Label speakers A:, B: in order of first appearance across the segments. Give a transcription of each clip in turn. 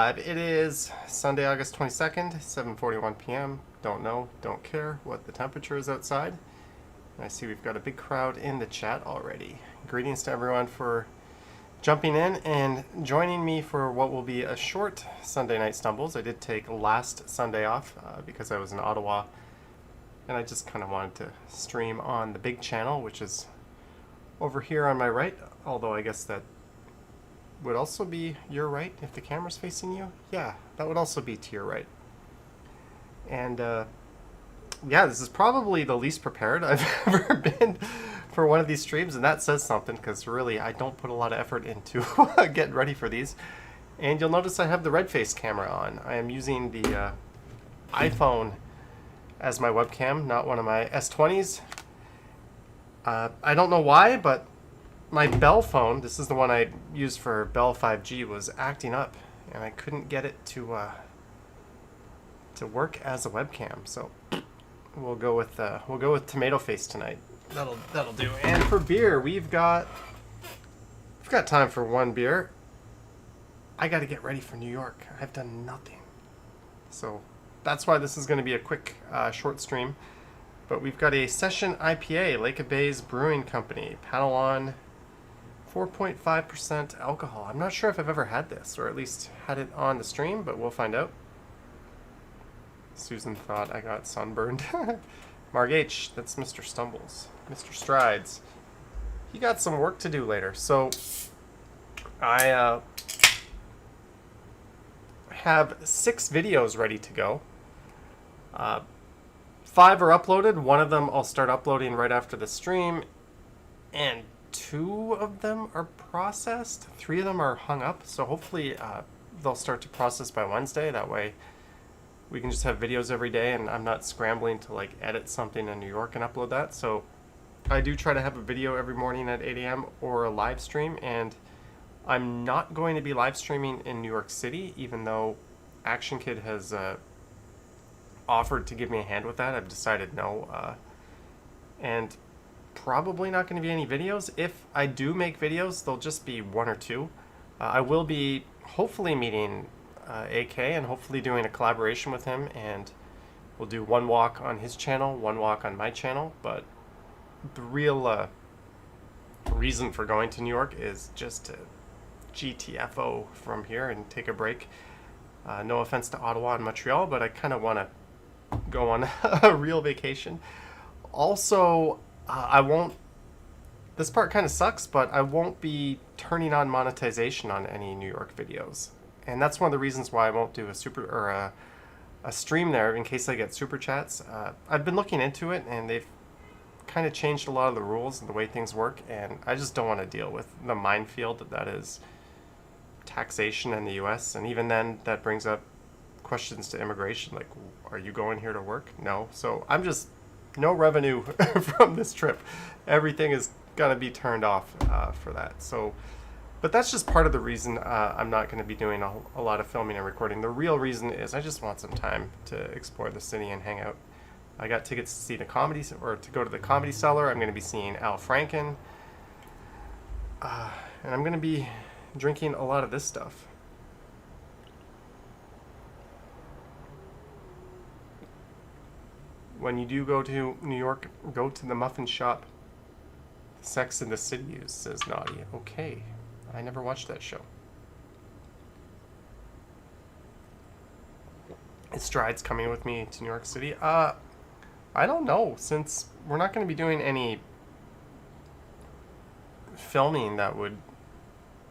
A: live. It is Sunday, August 22nd, 7:41 p.m. Don't know, don't care what the temperature is outside. And I see we've got a big crowd in the chat already. Greetings to everyone for jumping in and joining me for what will be a short Sunday Night Stumbles. I did take last Sunday off because I was in Ottawa, and I just kind of wanted to stream on the big channel, which is over here on my right, although I guess that would also be your right if the camera's facing you. Yeah, that would also be to your right. And yeah, this is probably the least prepared I've ever been for one of these streams, and that says something because really I don't put a lot of effort into getting ready for these. And you'll notice I have the red face camera on. I am using the iPhone as my webcam, not one of my S20s. I don't know why, but my Bell phone, this is the one I used for Bell 5G, was acting up, and I couldn't get it to work as a webcam. So we'll go with tomato face tonight. That'll do. And for beer, we've got time for one beer. I got to get ready for New York. I've done nothing, so that's why this is going to be a quick, short stream. But we've got a Session IPA, Lake of Bays Brewing Company, panel on 4.5% alcohol. I'm not sure if I've ever had this, or at least had it on the stream, but we'll find out. Susan thought I got sunburned. Marg H, that's Mr. Stumbles. Mr. Strides. He got some work to do later. So I have 6 videos ready to go. 5 are uploaded. One of them I'll start uploading right after the stream, and 2 of them are processed. 3 of them are hung up, so hopefully they'll start to process by Wednesday. That way we can just have videos every day, and I'm not scrambling to like edit something in New York and upload that. So I do try to have a video every morning at 8 a.m. or a live stream, and I'm not going to be live streaming in New York City, even though Action Kid has offered to give me a hand with that. I've decided no, and probably not going to be any videos. If I do make videos, they'll just be 1 or 2. I will be hopefully meeting AK and hopefully doing a collaboration with him, and we'll do one walk on his channel, one walk on my channel. But the real reason for going to New York is just to GTFO from here and take a break. No offense to Ottawa and Montreal, but I kind of want to go on a real vacation. Also, I won't, this part kind of sucks, but I won't be turning on monetization on any New York videos. And that's one of the reasons why I won't do a stream there in case I get super chats. I've been looking into it, and they've kind of changed a lot of the rules and the way things work, and I just don't want to deal with the minefield that is taxation in the US. And even then, that brings up questions to immigration, like, are you going here to work? No. So I'm just, no revenue from this trip. Everything is gonna be turned off for that. So, but that's just part of the reason I'm not going to be doing a lot of filming and recording. The real reason is I just want some time to explore the city and hang out. I got tickets to see the comedy, or to go to the Comedy Cellar. I'm going to be seeing Al Franken, and I'm going to be drinking a lot of this stuff. When you do go to New York, go to the muffin shop. Sex in the City, says Naughty. Okay, I never watched that show. Is Strides coming with me to New York City? I don't know, since we're not going to be doing any filming that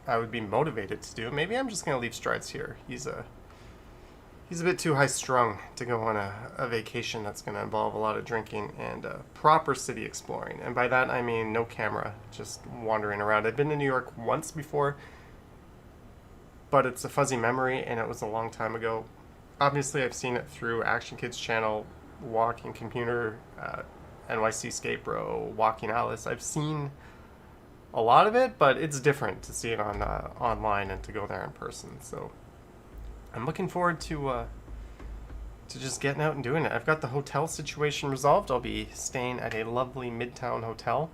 A: I would be motivated to do. Maybe I'm just going to leave Strides here. He's a bit too high-strung to go on a vacation that's going to involve a lot of drinking and proper city exploring. And by that, I mean no camera, just wandering around. I've been to New York once before, but it's a fuzzy memory, and it was a long time ago. Obviously, I've seen it through Action Kid's channel, Walking Computer, NYC Skate Bro, Walking Alice. I've seen a lot of it, but it's different to see it on online and to go there in person. So I'm looking forward to just getting out and doing it. I've got the hotel situation resolved. I'll be staying at a lovely Midtown hotel.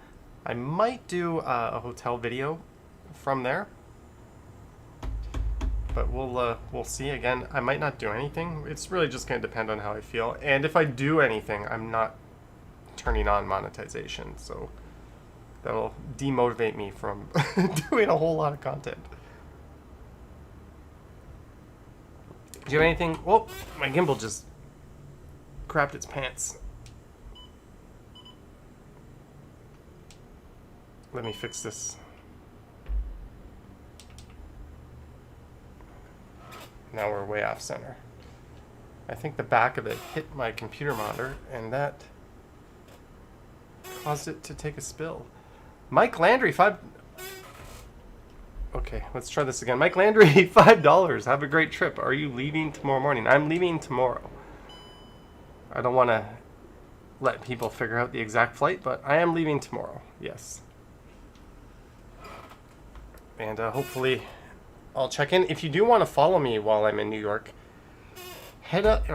A: I might do a hotel video from there. but we'll see. Again, I might not do anything. It's really just going to depend on how I feel. And if I do anything, I'm not turning on monetization, so that'll demotivate me from doing a whole lot of content. Do you have anything? Whoa, my gimbal just crapped its pants. Let me fix this. Now we're way off center. I think the back of it hit my computer monitor, and that caused it to take a spill. Mike Landry, Okay, let's try this again. Mike Landry, $5. Have a great trip. Are you leaving tomorrow morning? I'm leaving tomorrow. I don't want to let people figure out the exact flight, but I am leaving tomorrow. Yes. And hopefully I'll check in. If you do want to follow me while I'm in New York, hit up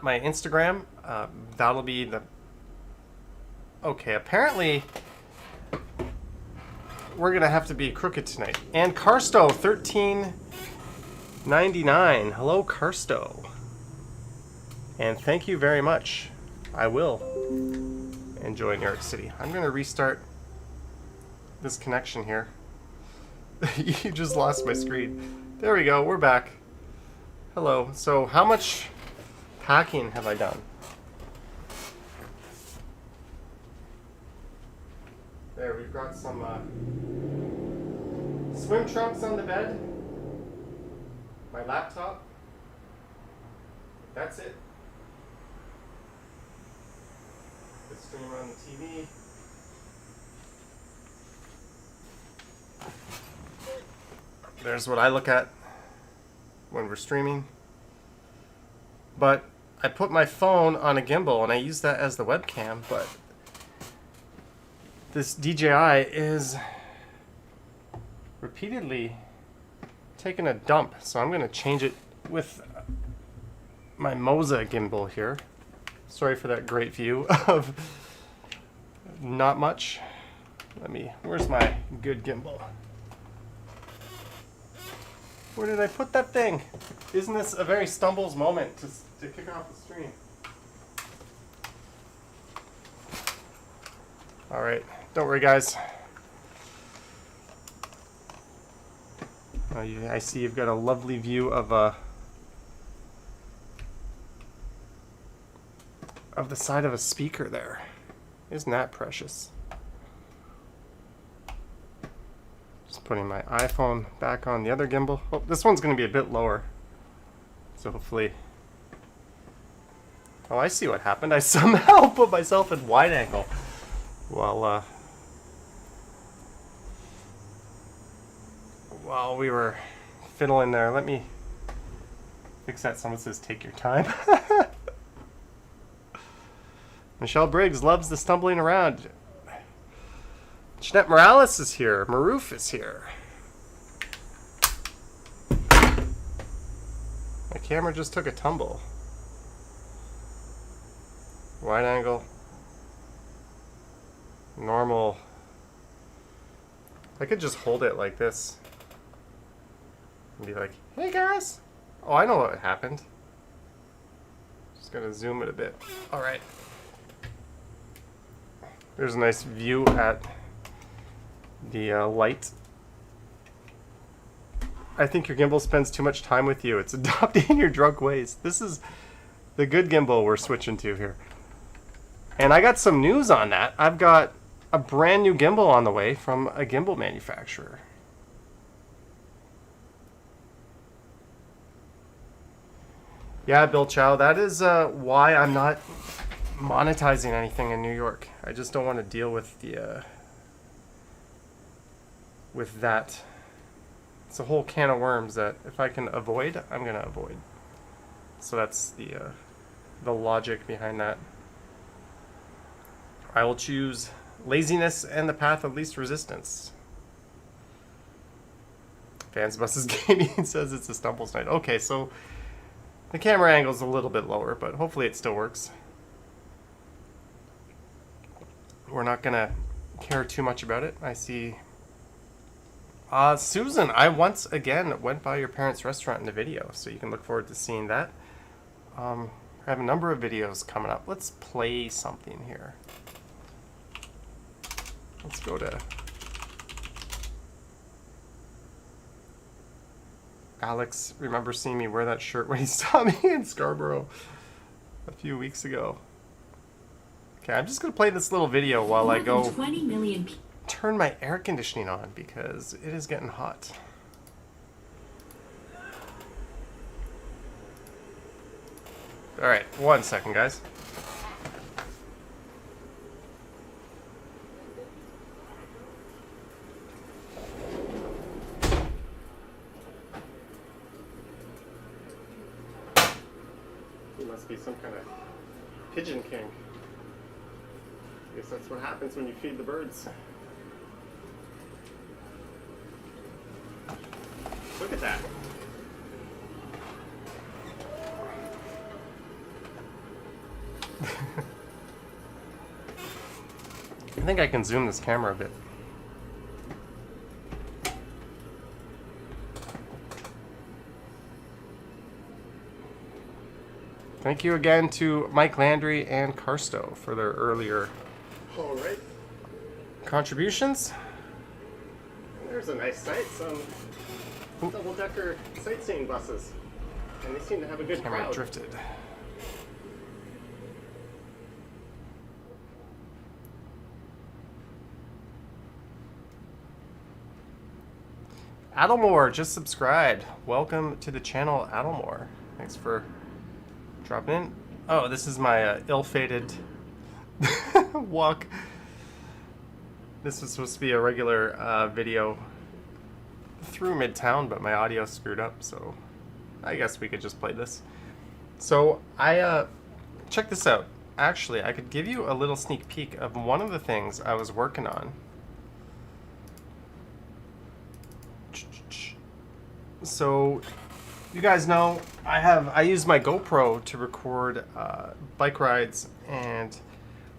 A: my Instagram. That'll be the... Okay, apparently we're going to have to be crooked tonight. And Carsto, $13.99. Hello, Carsto. And thank you very much. I will enjoy New York City. I'm going to restart this connection here. You just lost my screen. There we go. We're back. Hello. So how much packing have I done? There, we've got some swim trunks on the bed. My laptop. That's it. The streamer on the TV. There's what I look at when we're streaming. But I put my phone on a gimbal and I use that as the webcam, but this DJI is repeatedly taking a dump, so I'm going to change it with my Moza gimbal here. Sorry for that great view of not much. Where's my good gimbal? Where did I put that thing? Isn't this a very stumbles moment to kick off the stream? Alright, don't worry guys. I see you've got a lovely view of the side of a speaker there. Isn't that precious? Just putting my iPhone back on the other gimbal. Oh, this one's going to be a bit lower. So hopefully... Oh, I see what happened. I somehow put myself in wide angle while we were fiddling there. Let me fix that. Someone says, take your time. Michelle Briggs loves the stumbling around. Jeanette Morales is here. Maroof is here. My camera just took a tumble. Wide angle. Normal. I could just hold it like this. And be like, hey guys. Oh, I know what happened. Just gotta zoom it a bit. Alright. There's a nice view at the light. I think your gimbal spends too much time with you. It's adopting your drunk ways. This is the good gimbal we're switching to here. And I got some news on that. I've got a brand new gimbal on the way from a gimbal manufacturer. Yeah, Bill Chow, that is why I'm not monetizing anything in New York. I just don't want to deal with the with that. It's a whole can of worms that if I can avoid, I'm gonna avoid. So that's the logic behind that. I will choose laziness and the path of least resistance. Fans Buses Gaming says it's a stumbles night. Okay, so the camera angle is a little bit lower, but hopefully it still works. We're not gonna care too much about it. I see Susan, I once again went by your parents' restaurant in the video, so you can look forward to seeing that. I have a number of videos coming up. Let's play something here. Let's go to Alex. Remember seeing me wear that shirt when he saw me in Scarborough a few weeks ago. Okay, I'm just gonna play this little video while I go
B: 20 million
A: turn my air conditioning on because it is getting hot. All right, 1 second, guys. He must be some kind of pigeon king. I guess that's what happens when you feed the birds. Look at that. I think I can zoom this camera a bit. Thank you again to Mike Landry and Carsto for their earlier contributions. There's a nice sight, some double-decker sightseeing buses, and they seem to have a good crowd. Drifted. Adelmore just subscribed. Welcome to the channel, Adelmore. Thanks for dropping in. Oh, this is my ill-fated walk. This was supposed to be a regular video through Midtown, but my audio screwed up, so I guess we could just play this. So check this out. Actually, I could give you a little sneak peek of one of the things I was working on. So you guys know I use my GoPro to record bike rides and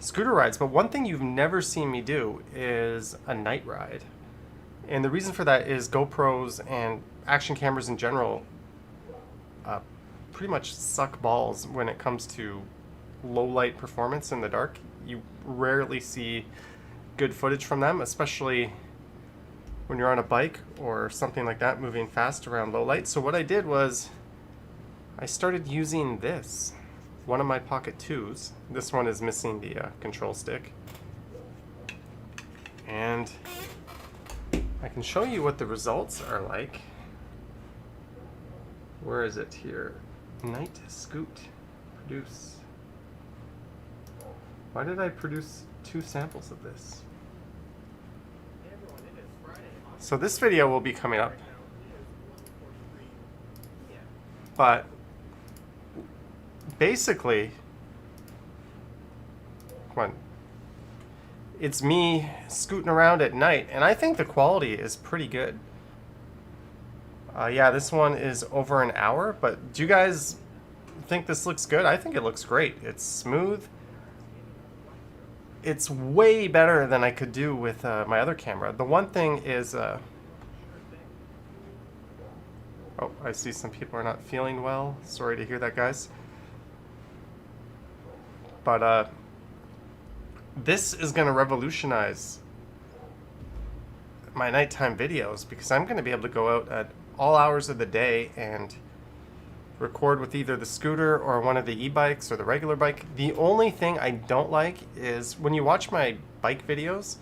A: scooter rides, but one thing you've never seen me do is a night ride. And the reason for that is GoPros and action cameras in general pretty much suck balls when it comes to low light performance in the dark. You rarely see good footage from them, especially when you're on a bike or something like that moving fast around low light. So what I did was I started using this, one of my Pocket 2s. This one is missing the control stick. And I can show you what the results are like. Where is it here? Night Scoot. Produce. Why did I produce 2 samples of this? So this video will be coming up. But basically, come on. It's me scooting around at night, and I think the quality is pretty good. Yeah, this one is over an hour, but do you guys think this looks good? I think it looks great. It's smooth. It's way better than I could do with my other camera. The one thing is... oh, I see some people are not feeling well. Sorry to hear that, guys. But this is going to revolutionize my nighttime videos because I'm going to be able to go out at all hours of the day and record with either the scooter or one of the e-bikes or the regular bike. The only thing I don't like is when you watch my bike videos,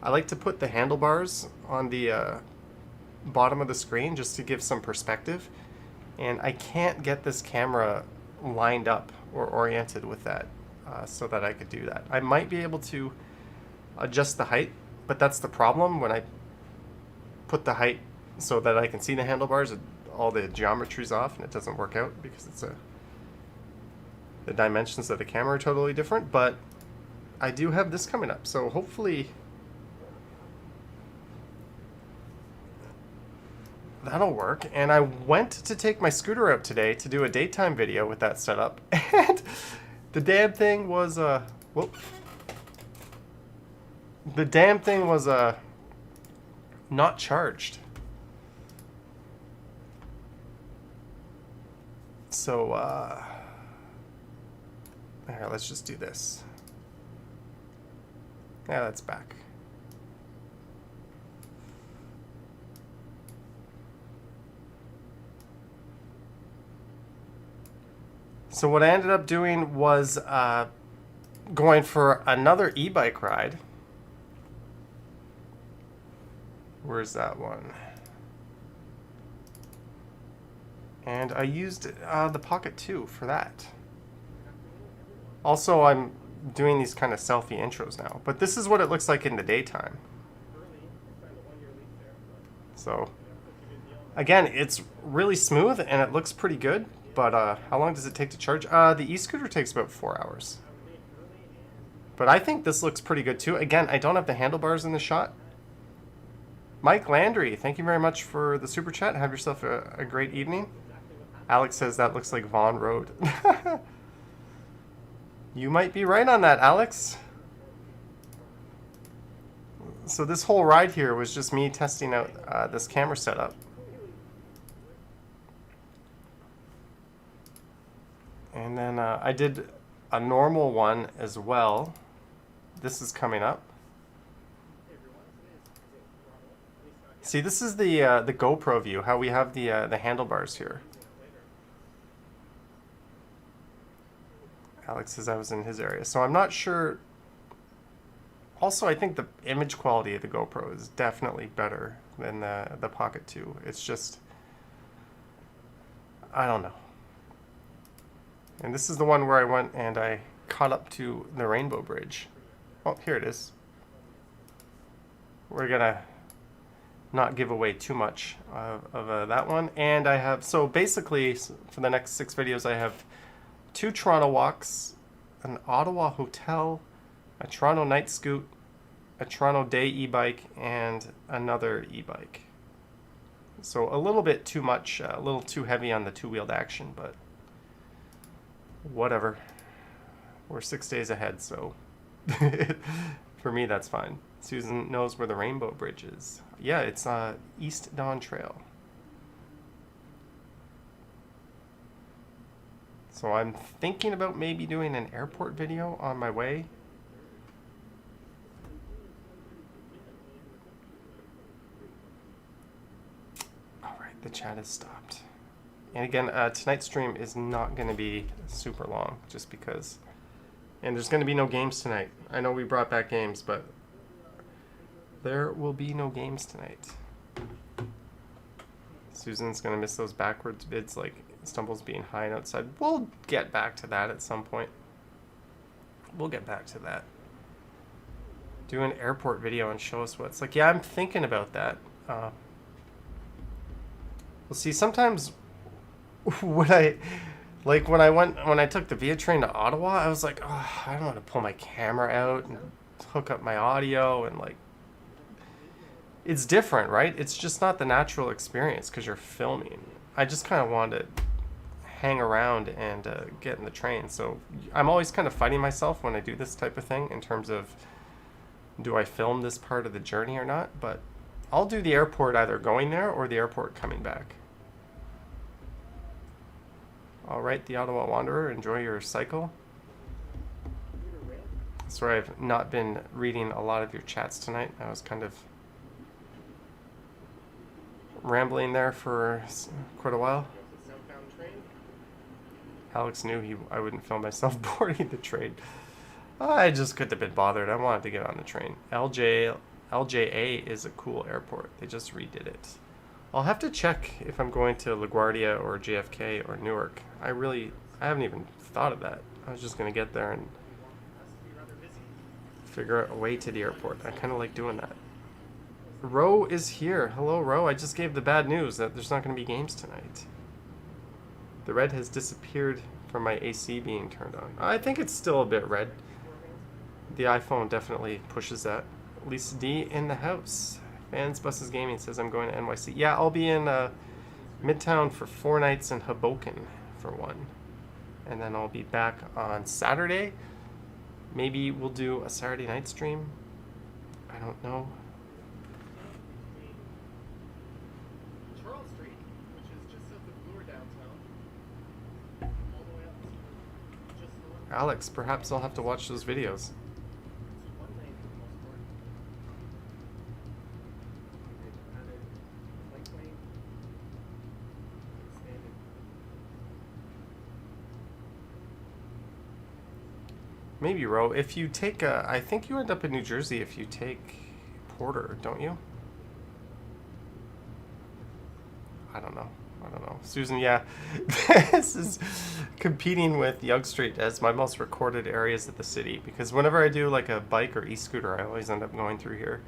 A: I like to put the handlebars on the bottom of the screen just to give some perspective, and I can't get this camera lined up or oriented with that so that I could do that. I might be able to adjust the height, but that's the problem. When I put the height so that I can see the handlebars, all the geometry's off and it doesn't work out because it's the dimensions of the camera are totally different. But I do have this coming up, so hopefully that'll work. And I went to take my scooter out today to do a daytime video with that setup, and the damn thing was not charged. So, here, let's just do this. Yeah, that's back. So what I ended up doing was going for another e-bike ride. Where's that one? And I used the Pocket 2 for that. Also, I'm doing these kind of selfie intros now. But this is what it looks like in the daytime. So, again, it's really smooth and it looks pretty good. But how long does it take to charge? The e-scooter takes about 4 hours. But I think this looks pretty good too. Again, I don't have the handlebars in the shot. Mike Landry, thank you very much for the super chat. Have yourself a great evening. Alex says that looks like Vaughn Road. You might be right on that, Alex. So this whole ride here was just me testing out this camera setup. And then I did a normal one as well. This is coming up. See, this is the GoPro view, how we have the handlebars here. Alex says I was in his area. So I'm not sure. Also, I think the image quality of the GoPro is definitely better than the Pocket 2. It's just, I don't know. And this is the one where I went and I caught up to the Rainbow Bridge. Oh, here it is. We're gonna not give away too much of that one. And I have, so basically for the next 6 videos, I have 2 Toronto walks, an Ottawa hotel, a Toronto night scoot, a Toronto day e-bike, and another e-bike. So a little bit too much, a little too heavy on the 2-wheeled action, but whatever. We're 6 days ahead, so for me that's fine. Susan knows where the Rainbow Bridge is. Yeah, it's East Don Trail. So I'm thinking about maybe doing an airport video on my way. Alright, the chat has stopped. And again, tonight's stream is not going to be super long, just because. And there's going to be no games tonight. I know we brought back games, but there will be no games tonight. Susan's going to miss those backwards bids like Stumbles being high and outside. We'll get back to that at some point. We'll get back to that. Do an airport video and show us what it's like. Yeah, I'm thinking about that. We'll see. Sometimes when I took the Via train to Ottawa, I was like, oh, I don't want to pull my camera out and hook up my audio and like. It's different, right? It's just not the natural experience because you're filming. I just kind of wanted to hang around and get in the train. So I'm always kind of fighting myself when I do this type of thing in terms of, do I film this part of the journey or not? But I'll do the airport either going there or the airport coming back. All right, the Ottawa Wanderer, enjoy your cycle. Sorry, I've not been reading a lot of your chats tonight. I was kind of rambling there for quite a while. Alex knew I wouldn't film myself boarding the train. I just couldn't have been bothered. I wanted to get on the train. LJA is a cool airport. They just redid it. I'll have to check if I'm going to LaGuardia or JFK or Newark. I haven't even thought of that. I was just going to get there and figure out a way to the airport. I kind of like doing that. Ro is here. Hello, Ro. I just gave the bad news that there's not going to be games tonight. The red has disappeared from my AC being turned on. I think it's still a bit red. The iPhone definitely pushes that. Lisa D in the house. Fans Buses Gaming says I'm going to NYC. Yeah, I'll be in Midtown for 4 nights in Hoboken for 1. And then I'll be back on Saturday. Maybe we'll do a Saturday night stream. I don't know. Alex, perhaps I'll have to watch those videos. Maybe, Ro. If you take I think you end up in New Jersey if you take Porter, don't you? I don't know. Susan, yeah. This is competing with Yonge Street as my most recorded areas of the city. Because whenever I do like a bike or e-scooter, I always end up going through here.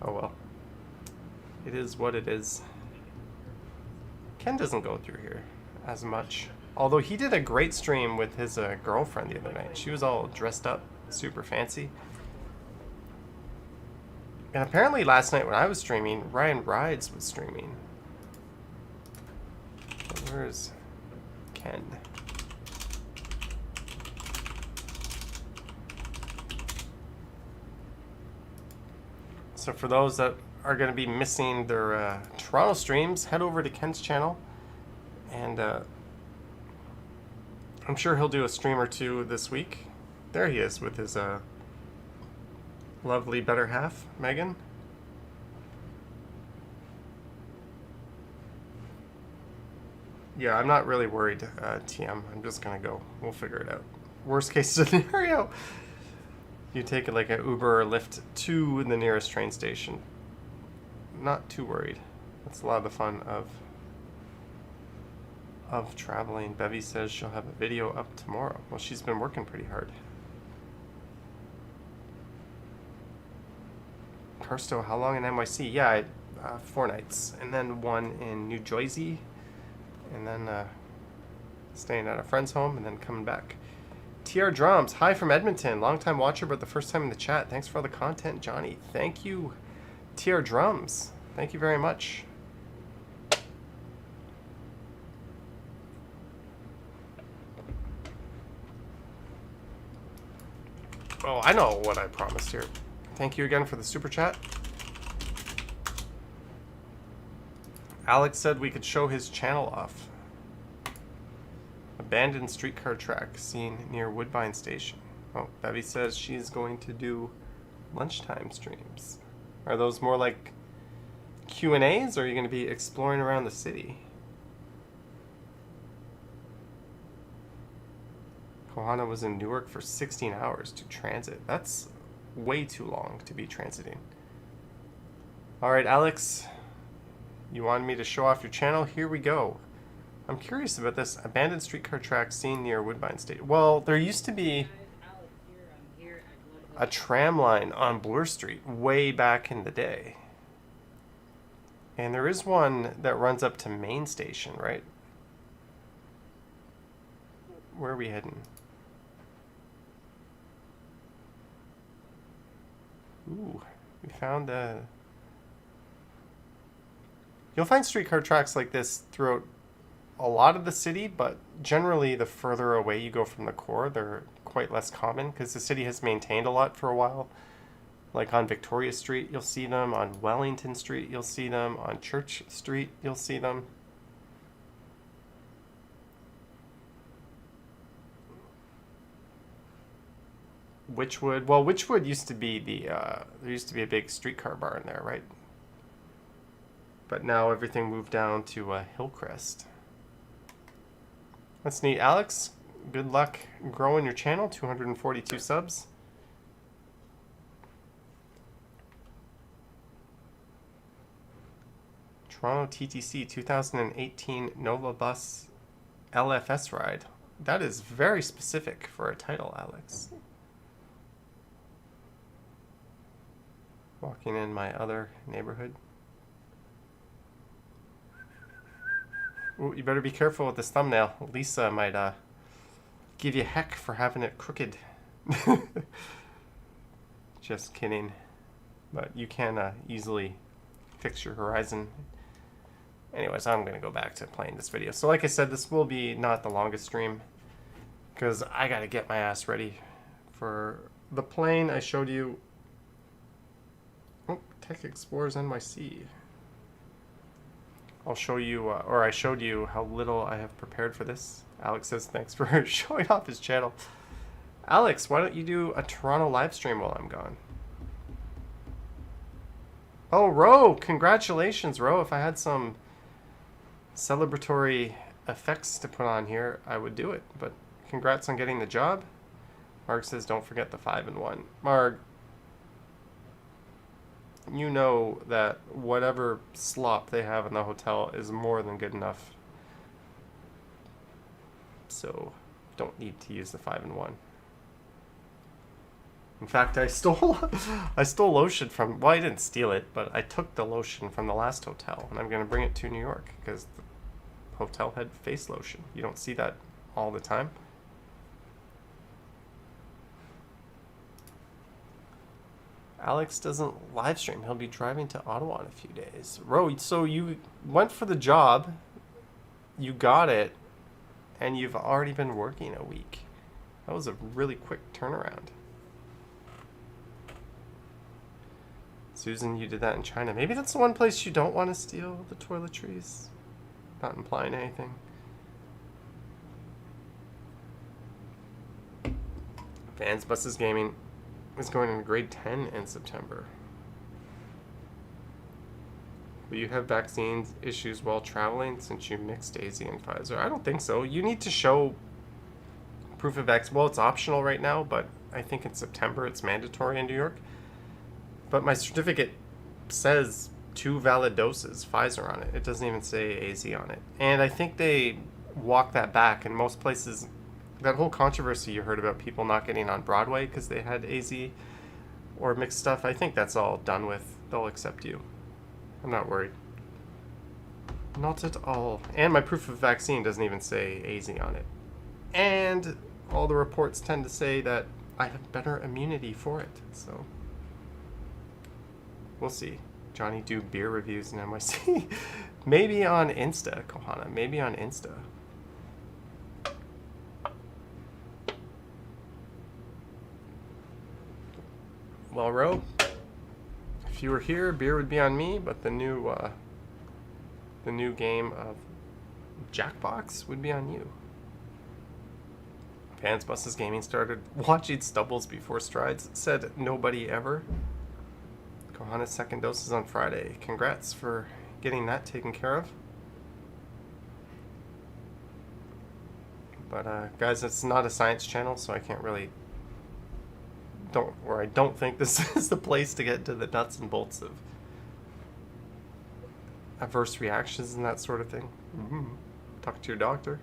A: Oh well. It is what it is. Ken doesn't go through here as much. Although he did a great stream with his girlfriend the other night. She was all dressed up, super fancy. And apparently last night when I was streaming, Ryan Rides was streaming. Where's Ken? So for those that are going to be missing their Toronto streams, head over to Ken's channel. And I'm sure he'll do a stream or two this week. There he is with his lovely better half, Megan. Yeah, I'm not really worried, TM. I'm just gonna go. We'll figure it out. Worst case scenario, you take like an Uber or Lyft to the nearest train station. Not too worried. That's a lot of the fun of traveling. Bevy says she'll have a video up tomorrow. Well, she's been working pretty hard. Carsto, how long in NYC? Yeah, 4 nights. And then 1 in New Jersey. And then staying at a friend's home and then coming back. TR Drums, hi from Edmonton. Long-time watcher, but the first time in the chat. Thanks for all the content, Johnny. Thank you, TR Drums. Thank you very much. Oh, I know what I promised here. Thank you again for the super chat. Alex said we could show his channel off. Abandoned streetcar track seen near Woodbine Station. Oh, Bevy says she's going to do lunchtime streams. Are those more like Q&As, or are you going to be exploring around the city? Kohana was in Newark for 16 hours to transit. That's way too long to be transiting. All right, Alex, you wanted me to show off your channel? Here we go. I'm curious about this abandoned streetcar track seen near Woodbine State. Well, there used to be a tram line on Bloor Street way back in the day. And there is one that runs up to Main Station, right? Where are we heading? Ooh, we found you'll find streetcar tracks like this throughout a lot of the city, but generally the further away you go from the core, they're quite less common because the city has maintained a lot for a while. Like on Victoria Street, you'll see them. On Wellington Street, you'll see them. On Church Street, you'll see them. Witchwood. Well, Witchwood used to be the, there used to be a big streetcar bar in there, right? But now everything moved down to Hillcrest. That's neat. Alex, good luck growing your channel. 242 subs. Toronto TTC 2018 Nova Bus LFS ride. That is very specific for a title, Alex. Walking in my other neighborhood. Ooh, you better be careful with this thumbnail. Lisa might give you heck for having it crooked. Just kidding. But you can easily fix your horizon. Anyways, I'm going to go back to playing this video. So like I said, this will be not the longest stream because I got to get my ass ready for the plane I showed you. Oh, Tech Explorers NYC. I'll show you, or I showed you how little I have prepared for this. Alex says thanks for showing off his channel. Alex, why don't you do a Toronto live stream while I'm gone? Oh, Ro, congratulations, Ro. If I had some celebratory effects to put on here, I would do it. But congrats on getting the job. Mark says, don't forget the 5-1. Mark, you know that whatever slop they have in the hotel is more than good enough. So don't need to use the 5-1. In fact, I stole lotion from, well, I didn't steal it, but I took the lotion from the last hotel, and I'm going to bring it to New York because the hotel had face lotion. You don't see that all the time. Alex doesn't live stream. He'll be driving to Ottawa in a few days. Ro, so you went for the job, you got it, and you've already been working a week. That was a really quick turnaround. Susan, you did that in China. Maybe that's the one place you don't want to steal the toiletries. Not implying anything. Vans Buses Gaming is going into grade 10 in September. Will you have vaccine issues while traveling since you mixed AZ and Pfizer? I don't think so. You need to show proof of vaccine. Well, it's optional right now, but I think in September it's mandatory in New York. But my certificate says 2 valid doses, Pfizer on it. It doesn't even say AZ on it. And I think they walk that back in most places. That whole controversy you heard about people not getting on Broadway because they had AZ or mixed stuff, I think that's all done with. They'll accept you. I'm not worried. Not at all. And my proof of vaccine doesn't even say AZ on it. And all the reports tend to say that I have better immunity for it, so we'll see. Johnny, do beer reviews in NYC. Maybe on Insta, Kohana. Maybe on Insta. Well, Ro, if you were here, beer would be on me, but the new game of Jackbox would be on you. Vans Buses Gaming started watching Stubbles before Strides. Said nobody ever. Kohana's second dose is on Friday. Congrats for getting that taken care of. But guys, it's not a science channel, so I can't really I don't think this is the place to get to the nuts and bolts of adverse reactions and that sort of thing. Talk to your doctor.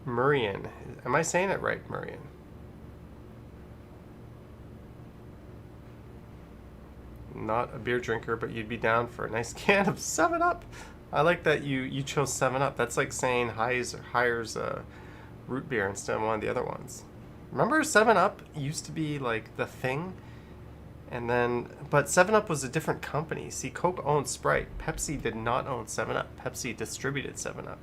A: Murian. Am I saying it right, Murian? Not a beer drinker, but you'd be down for a nice can of 7-Up. I like that you chose 7-Up. That's like saying hires root beer instead of one of the other ones. Remember 7-Up used to be like the thing? And then, but 7-Up was a different company. See, Coke owned Sprite. Pepsi did not own 7-Up. Pepsi distributed 7-Up.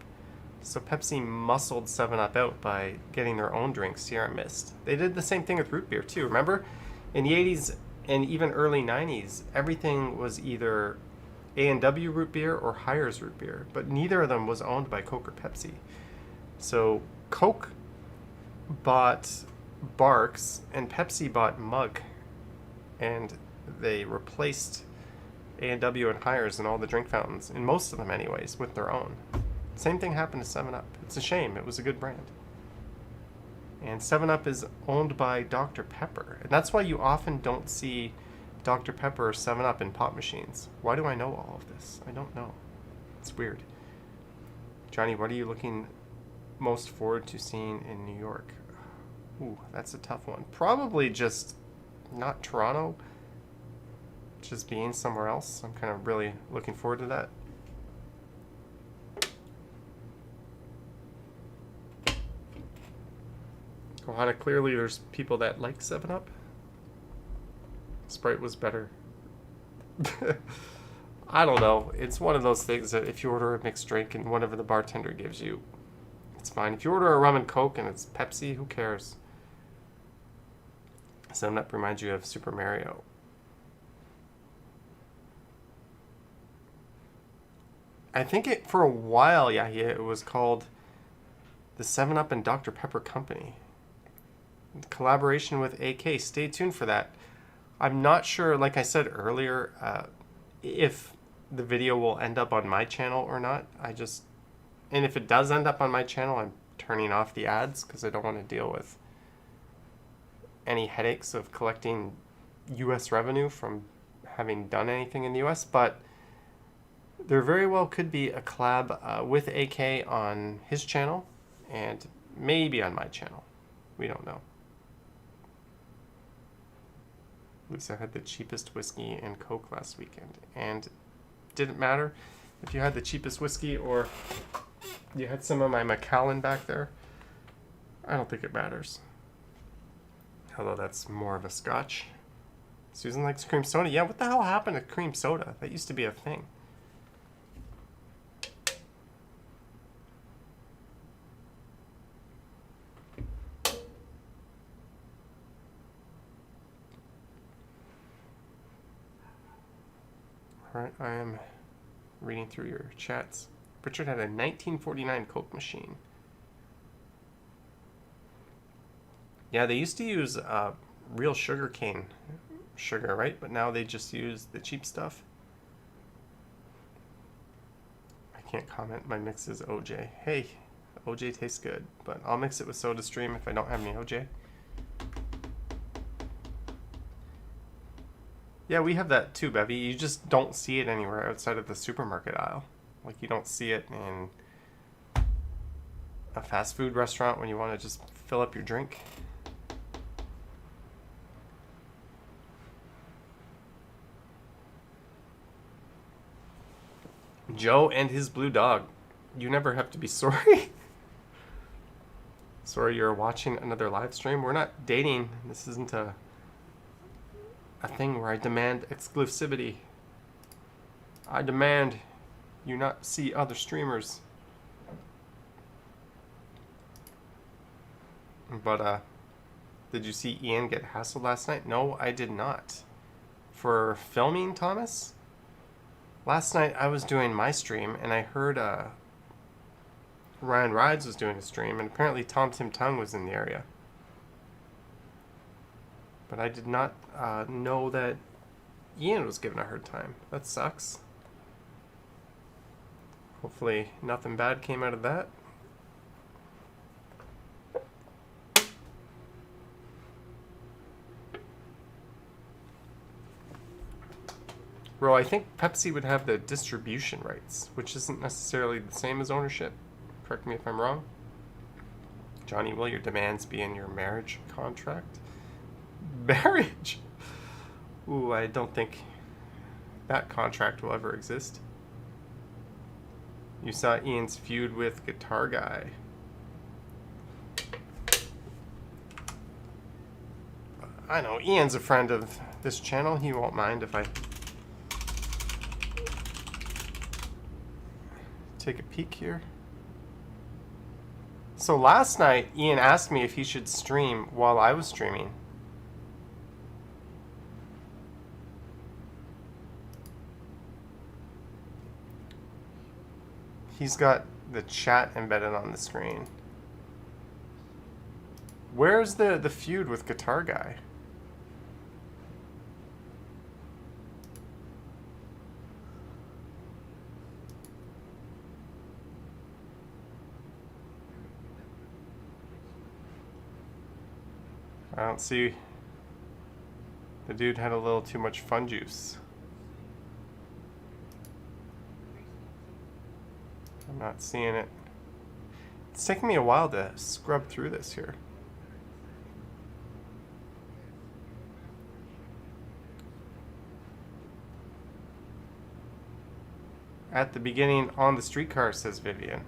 A: So Pepsi muscled 7-Up out by getting their own drink, Sierra Mist. They did the same thing with root beer too. Remember? In the 80s and even early 90s, everything was either A&W root beer or Hires root beer. But neither of them was owned by Coke or Pepsi. So Coke bought Barks and Pepsi bought Mug, and they replaced A&W and Hires in all the drink fountains, in most of them anyways, with their own. Same thing happened to 7-Up. It's a shame. It was a good brand. And 7-Up is owned by Dr. Pepper, and that's why you often don't see Dr. Pepper or 7-Up in pop machines. Why do I know all of this? I don't know. It's weird. Johnny, what are you looking most forward to seeing in New York? Ooh, that's a tough one. Probably just not Toronto, just being somewhere else. I'm kind of really looking forward to that. Kohana, clearly there's people that like 7-Up. Sprite was better. I don't know. It's one of those things that if you order a mixed drink and whatever the bartender gives you, it's fine. If you order a rum and Coke and it's Pepsi, who cares? 7-Up reminds you of Super Mario. I think for a while, Yahya, it was called the 7-Up and Dr. Pepper Company. Collaboration with AK. Stay tuned for that. I'm not sure, like I said earlier, if the video will end up on my channel or not. And if it does end up on my channel, I'm turning off the ads because I don't want to deal with any headaches of collecting US revenue from having done anything in the US. But there very well could be a collab with AK on his channel and maybe on my channel. We don't know. Lisa had the cheapest whiskey and Coke last weekend, and didn't matter if you had the cheapest whiskey or you had some of my Macallan back there. I don't think it matters. Although that's more of a scotch. Susan likes cream soda. Yeah, what the hell happened to cream soda? That used to be a thing. Alright, I am reading through your chats. Richard had a 1949 Coke machine. Yeah, they used to use real sugar cane sugar, right? But now they just use the cheap stuff. I can't comment. My mix is OJ. Hey, OJ tastes good, but I'll mix it with SodaStream if I don't have any OJ. Yeah, we have that too, Bevy. You just don't see it anywhere outside of the supermarket aisle. Like, you don't see it in a fast food restaurant when you want to just fill up your drink. Joe and his blue dog. You never have to be sorry. Sorry you're watching another live stream. We're not dating. This isn't a thing where I demand exclusivity. I demand you not see other streamers. But did you see Ian get hassled last night? No, I did not. For filming, Thomas? Last night I was doing my stream and I heard Ryan Rides was doing a stream, and apparently Tom Tim Tung was in the area. But I did not know that Ian was giving a hard time. That sucks. Hopefully nothing bad came out of that. Bro, I think Pepsi would have the distribution rights, which isn't necessarily the same as ownership. Correct me if I'm wrong. Johnny, will your demands be in your marriage contract? Marriage? Ooh, I don't think that contract will ever exist. You saw Ian's feud with Guitar Guy. I know, Ian's a friend of this channel. He won't mind if I take a peek here. So last night, Ian asked me if he should stream while I was streaming. He's got the chat embedded on the screen. Where's the feud with Guitar Guy? I don't see. The dude had a little too much fun juice. I'm not seeing it. It's taking me a while to scrub through this here. At the beginning on the streetcar, says Vivian.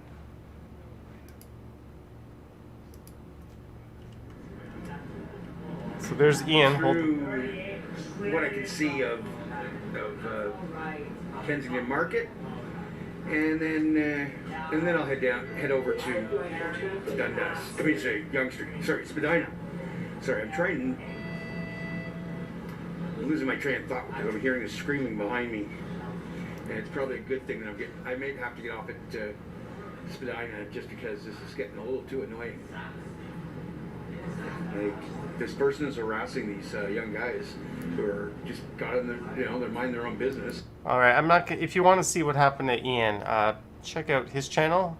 A: So there's Ian.
B: Through what I can see of Kensington Market, and then I'll head over to Dundas. I mean, say Yonge Street. Sorry, Spadina. Sorry, I'm losing my train of thought because I'm hearing the screaming behind me, and it's probably a good thing that I may have to get off at Spadina just because this is getting a little too annoying. Like, this person is harassing these young guys who are just got in their, they're minding their own business.
A: All right, I'm not. If you want to see what happened to Ian, check out his channel,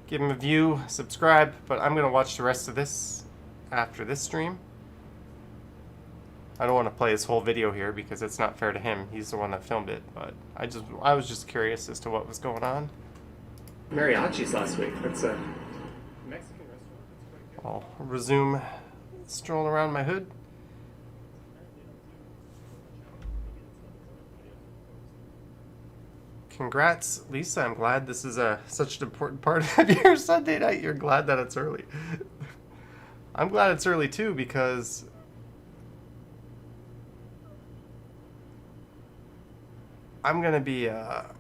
A: give him a view, subscribe. But I'm gonna watch the rest of this after this stream. I don't want to play his whole video here because it's not fair to him. He's the one that filmed it. But I was just curious as to what was going on.
C: Mariachis last week. That's a Mexican restaurant.
A: I'll resume strolling around my hood. Congrats, Lisa. I'm glad this is such an important part of your Sunday night. You're glad that it's early. I'm glad it's early too because I'm going to be up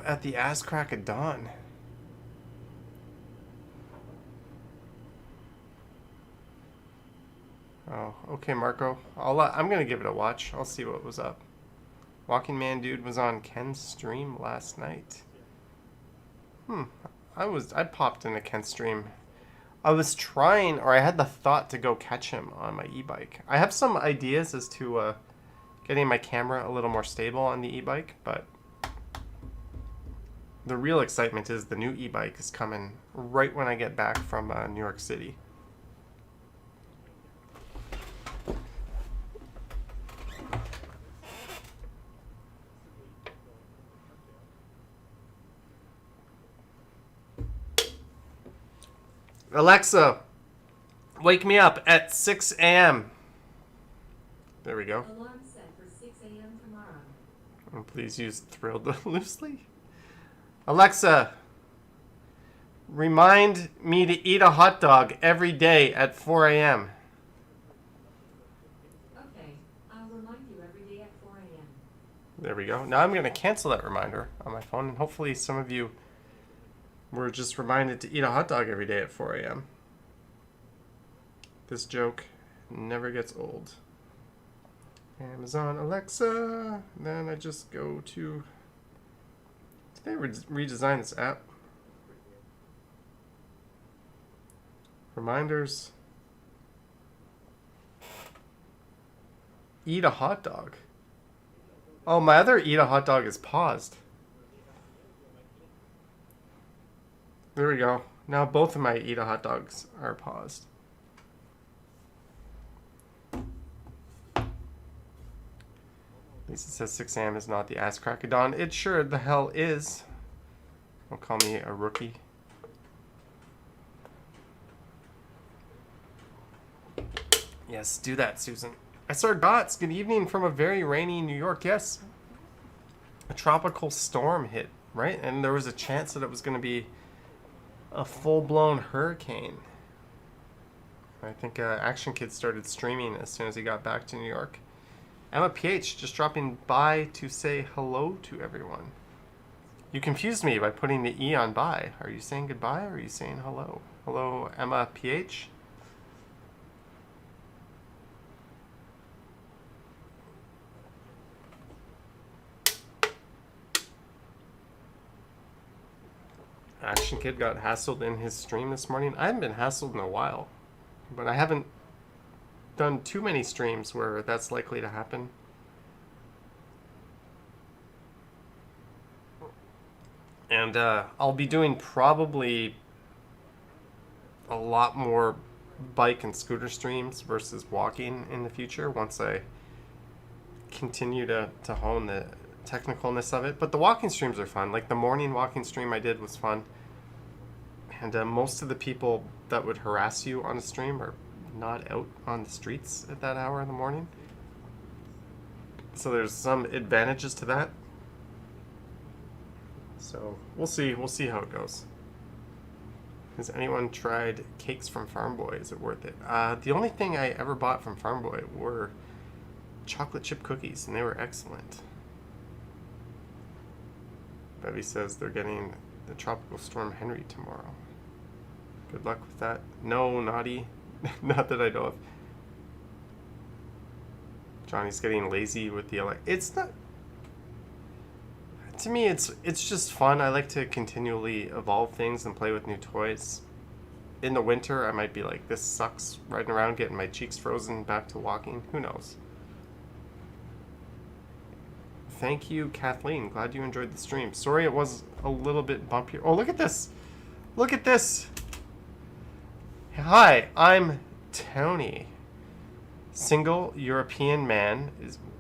A: at the ass crack of dawn. Oh, okay, Marco. I'm going to give it a watch. I'll see what was up. Walking Man Dude was on Ken's stream last night. I popped into Ken's stream. I was trying, or I had the thought to go catch him on my e-bike. I have some ideas as to getting my camera a little more stable on the e-bike, but the real excitement is the new e-bike is coming right when I get back from New York City. Alexa, wake me up at 6 a.m. There we go.
D: Alarm set for 6 a.m. tomorrow.
A: And please use thrilled loosely. Alexa, remind me to eat a hot dog every day at 4 a.m.
D: Okay, I'll remind you every day at 4 a.m.
A: There we go. Now I'm going to cancel that reminder on my phone, and hopefully some of you were just reminded to eat a hot dog every day at 4 a.m. This joke never gets old. Amazon Alexa. Then I just go to... Did they redesign this app? Reminders. Eat a hot dog. Oh, my other eat a hot dog is paused. There we go. Now both of my eat a hot dogs are paused. Lisa says 6 a.m. is not the ass crack of dawn. It sure the hell is. Don't call me a rookie. Yes, do that, Susan. I saw dots. Good evening from a very rainy New York. Yes. A tropical storm hit, right? And there was a chance that it was going to be a full-blown hurricane. I think Action Kid started streaming as soon as he got back to New York. Emma PH just dropping by to say hello to everyone. You confused me by putting the E on bye. Are you saying goodbye or are you saying hello? Hello, Emma PH. Action Kid got hassled in his stream this morning. I haven't been hassled in a while, but I haven't done too many streams where that's likely to happen. And I'll be doing probably a lot more bike and scooter streams versus walking in the future once I continue to hone the technicalness of it. But the walking streams are fun. Like the morning walking stream I did was fun. And most of the people that would harass you on a stream are not out on the streets at that hour in the morning. So there's some advantages to that. So we'll see how it goes. Has anyone tried cakes from Farm Boy? Is it worth it? The only thing I ever bought from Farm Boy were chocolate chip cookies, and they were excellent. Bevy says they're getting the Tropical Storm Henry tomorrow. Good luck with that. No, naughty. Not that I know of. Johnny's getting lazy with the it's not... to me, it's just fun. I like to continually evolve things and play with new toys. In the winter, I might be like, this sucks, riding around, getting my cheeks frozen back to walking. Who knows? Thank you, Kathleen. Glad you enjoyed the stream. Sorry it was a little bit bumpier. Oh, look at this. Look at this. Hi, I'm Tony. Single European man.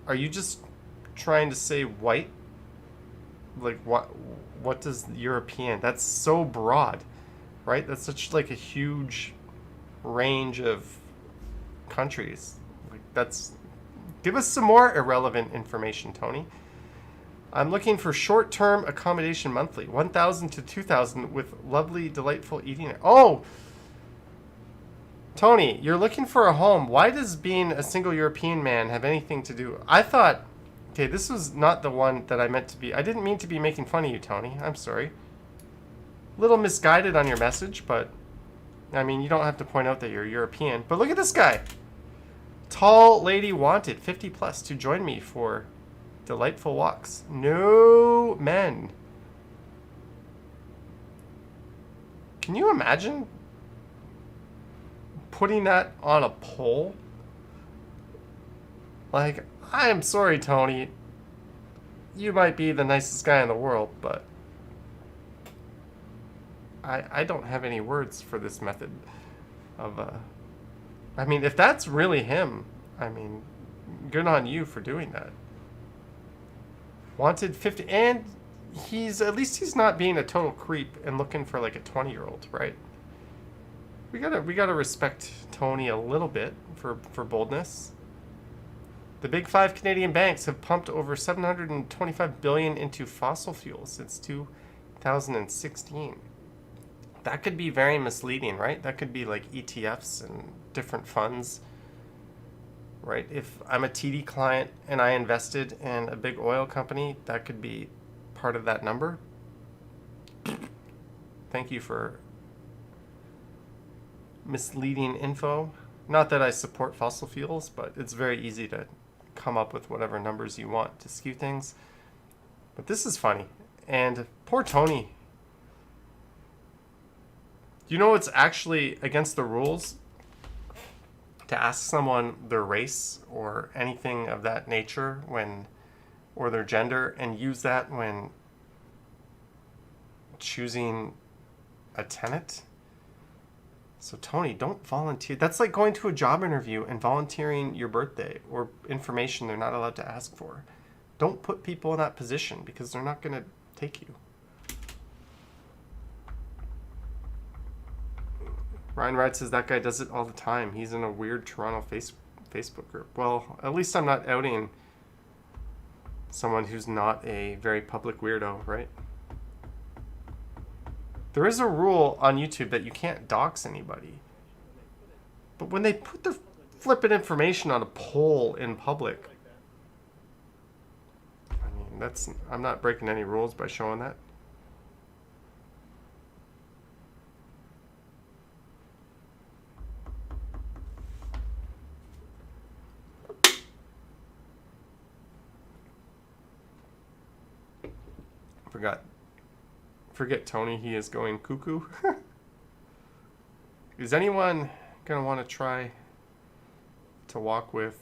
A: Are you just trying to say white? Like, what does European? That's so broad, right? That's such like a huge range of countries. Like, that's... Give us some more irrelevant information, Tony. I'm looking for short-term accommodation monthly, 1,000 to 2,000 with lovely, delightful eating. Oh, Tony, you're looking for a home. Why does being a single European man have anything to do? I thought, okay, this was not the one that I meant to be. I didn't mean to be making fun of you, Tony. I'm sorry. A little misguided on your message, but I mean, you don't have to point out that you're European. But look at this guy. Tall lady wanted, 50 plus, to join me for delightful walks. No men. Can you imagine putting that on a poll? Like, I am sorry, Tony. You might be the nicest guy in the world, but I don't have any words for this method of, I mean, if that's really him, I mean, good on you for doing that. Wanted 50, and at least he's not being a total creep and looking for like a 20-year-old, right? We gotta respect Tony a little bit for boldness. The big five Canadian banks have pumped over $725 billion into fossil fuels since 2016. That could be very misleading, right? That could be like ETFs and different funds, right? If I'm a TD client and I invested in a big oil company, that could be part of that number. Thank you for misleading info. Not that I support fossil fuels, but it's very easy to come up with whatever numbers you want to skew things. But this is funny. And poor Tony. You know it's actually against the rules to ask someone their race or anything of that nature or their gender, and use that when choosing a tenant? So Tony, don't volunteer. That's like going to a job interview and volunteering your birthday or information they're not allowed to ask for. Don't put people in that position because they're not going to take you. Ryan Wright says that guy does it all the time. He's in a weird Toronto Facebook group. Well, at least I'm not outing someone who's not a very public weirdo, right? There is a rule on YouTube that you can't dox anybody. But when they put their flippin' information on a poll in public, I mean, I'm not breaking any rules by showing that. Forget Tony, he is going cuckoo. Is anyone gonna want to try to walk with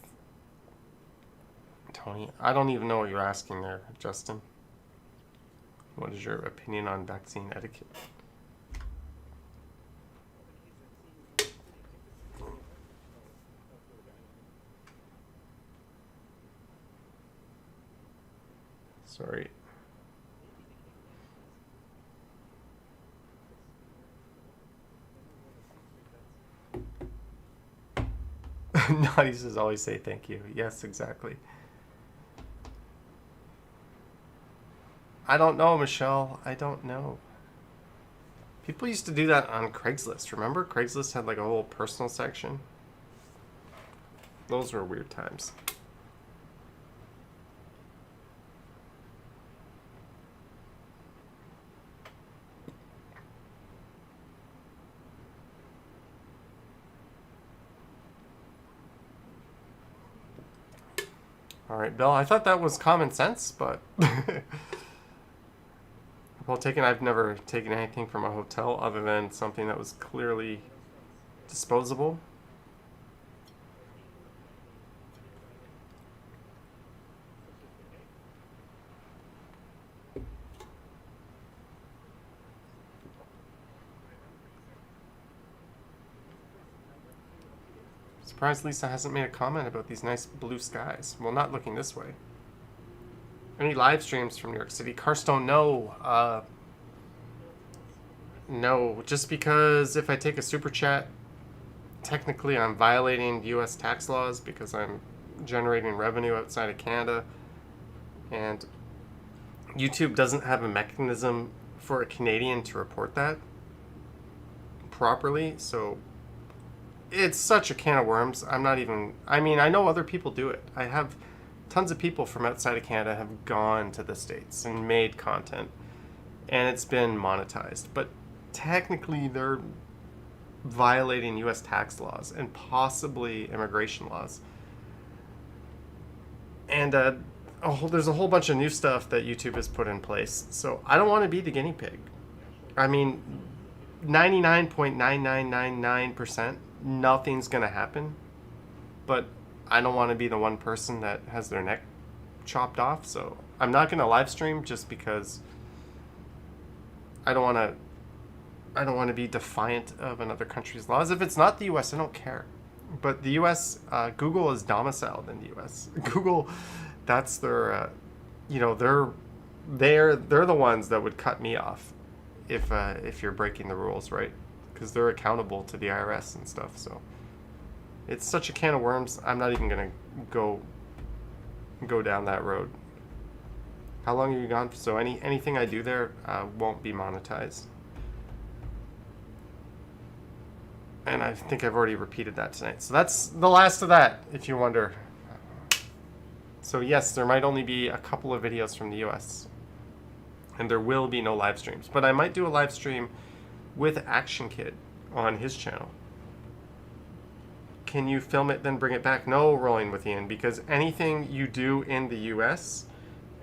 A: Tony? I don't even know what you're asking there, Justin. What is your opinion on vaccine etiquette? Sorry. Naughty says always say thank you. Yes, exactly. I don't know, Michelle. I don't know. People used to do that on Craigslist. Remember? Craigslist had like a whole personal section. Those were weird times. All right, Bill, I thought that was common sense, but Well taken. I've never taken anything from a hotel other than something that was clearly disposable. Surprised Lisa hasn't made a comment about these nice blue skies. Well, not looking this way. Any live streams from New York City? Carstone, no. No, just because if I take a super chat, technically I'm violating US tax laws because I'm generating revenue outside of Canada. And YouTube doesn't have a mechanism for a Canadian to report that properly, so it's such a can of worms. I'm not even... I mean, I know other people do it. I have tons of people from outside of Canada have gone to the States and made content, and it's been monetized. But technically, they're violating U.S. tax laws and possibly immigration laws. And there's a whole bunch of new stuff that YouTube has put in place. So I don't want to be the guinea pig. I mean, 99.9999%, nothing's going to happen. But I don't want to be the one person that has their neck chopped off. So I'm not going to live stream just because I don't want to be defiant of another country's laws. If it's not the U.S., I don't care. But the U.S., Google is domiciled in the U.S. Google, that's their, they're the ones that would cut me off if you're breaking the rules, right? Because they're accountable to the IRS and stuff. So it's such a can of worms. I'm not even gonna go down that road. How long have you gone? So anything I do there won't be monetized. And I think I've already repeated that tonight. So that's the last of that, if you wonder. So yes, there might only be a couple of videos from the US. And there will be no live streams. But I might do a live stream with Action Kid on his channel. Can you film it then bring it back? No, Rolling with Ian, because anything you do in the US,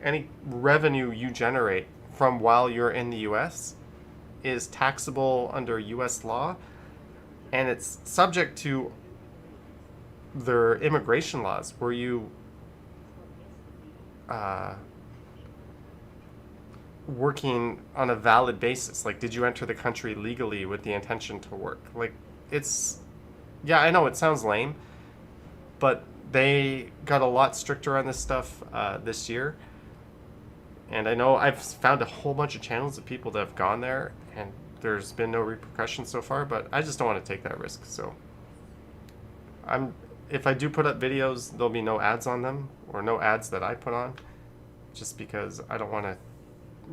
A: any revenue you generate from while you're in the US is taxable under US law. And it's subject to their immigration laws, where you working on a valid basis. Like, did you enter the country legally with the intention to work? Like, it's... Yeah, I know it sounds lame, but they got a lot stricter on this stuff this year. And I know I've found a whole bunch of channels of people that have gone there, and there's been no repercussions so far, but I just don't want to take that risk. So if I do put up videos, there'll be no ads on them, or no ads that I put on, just because I don't want to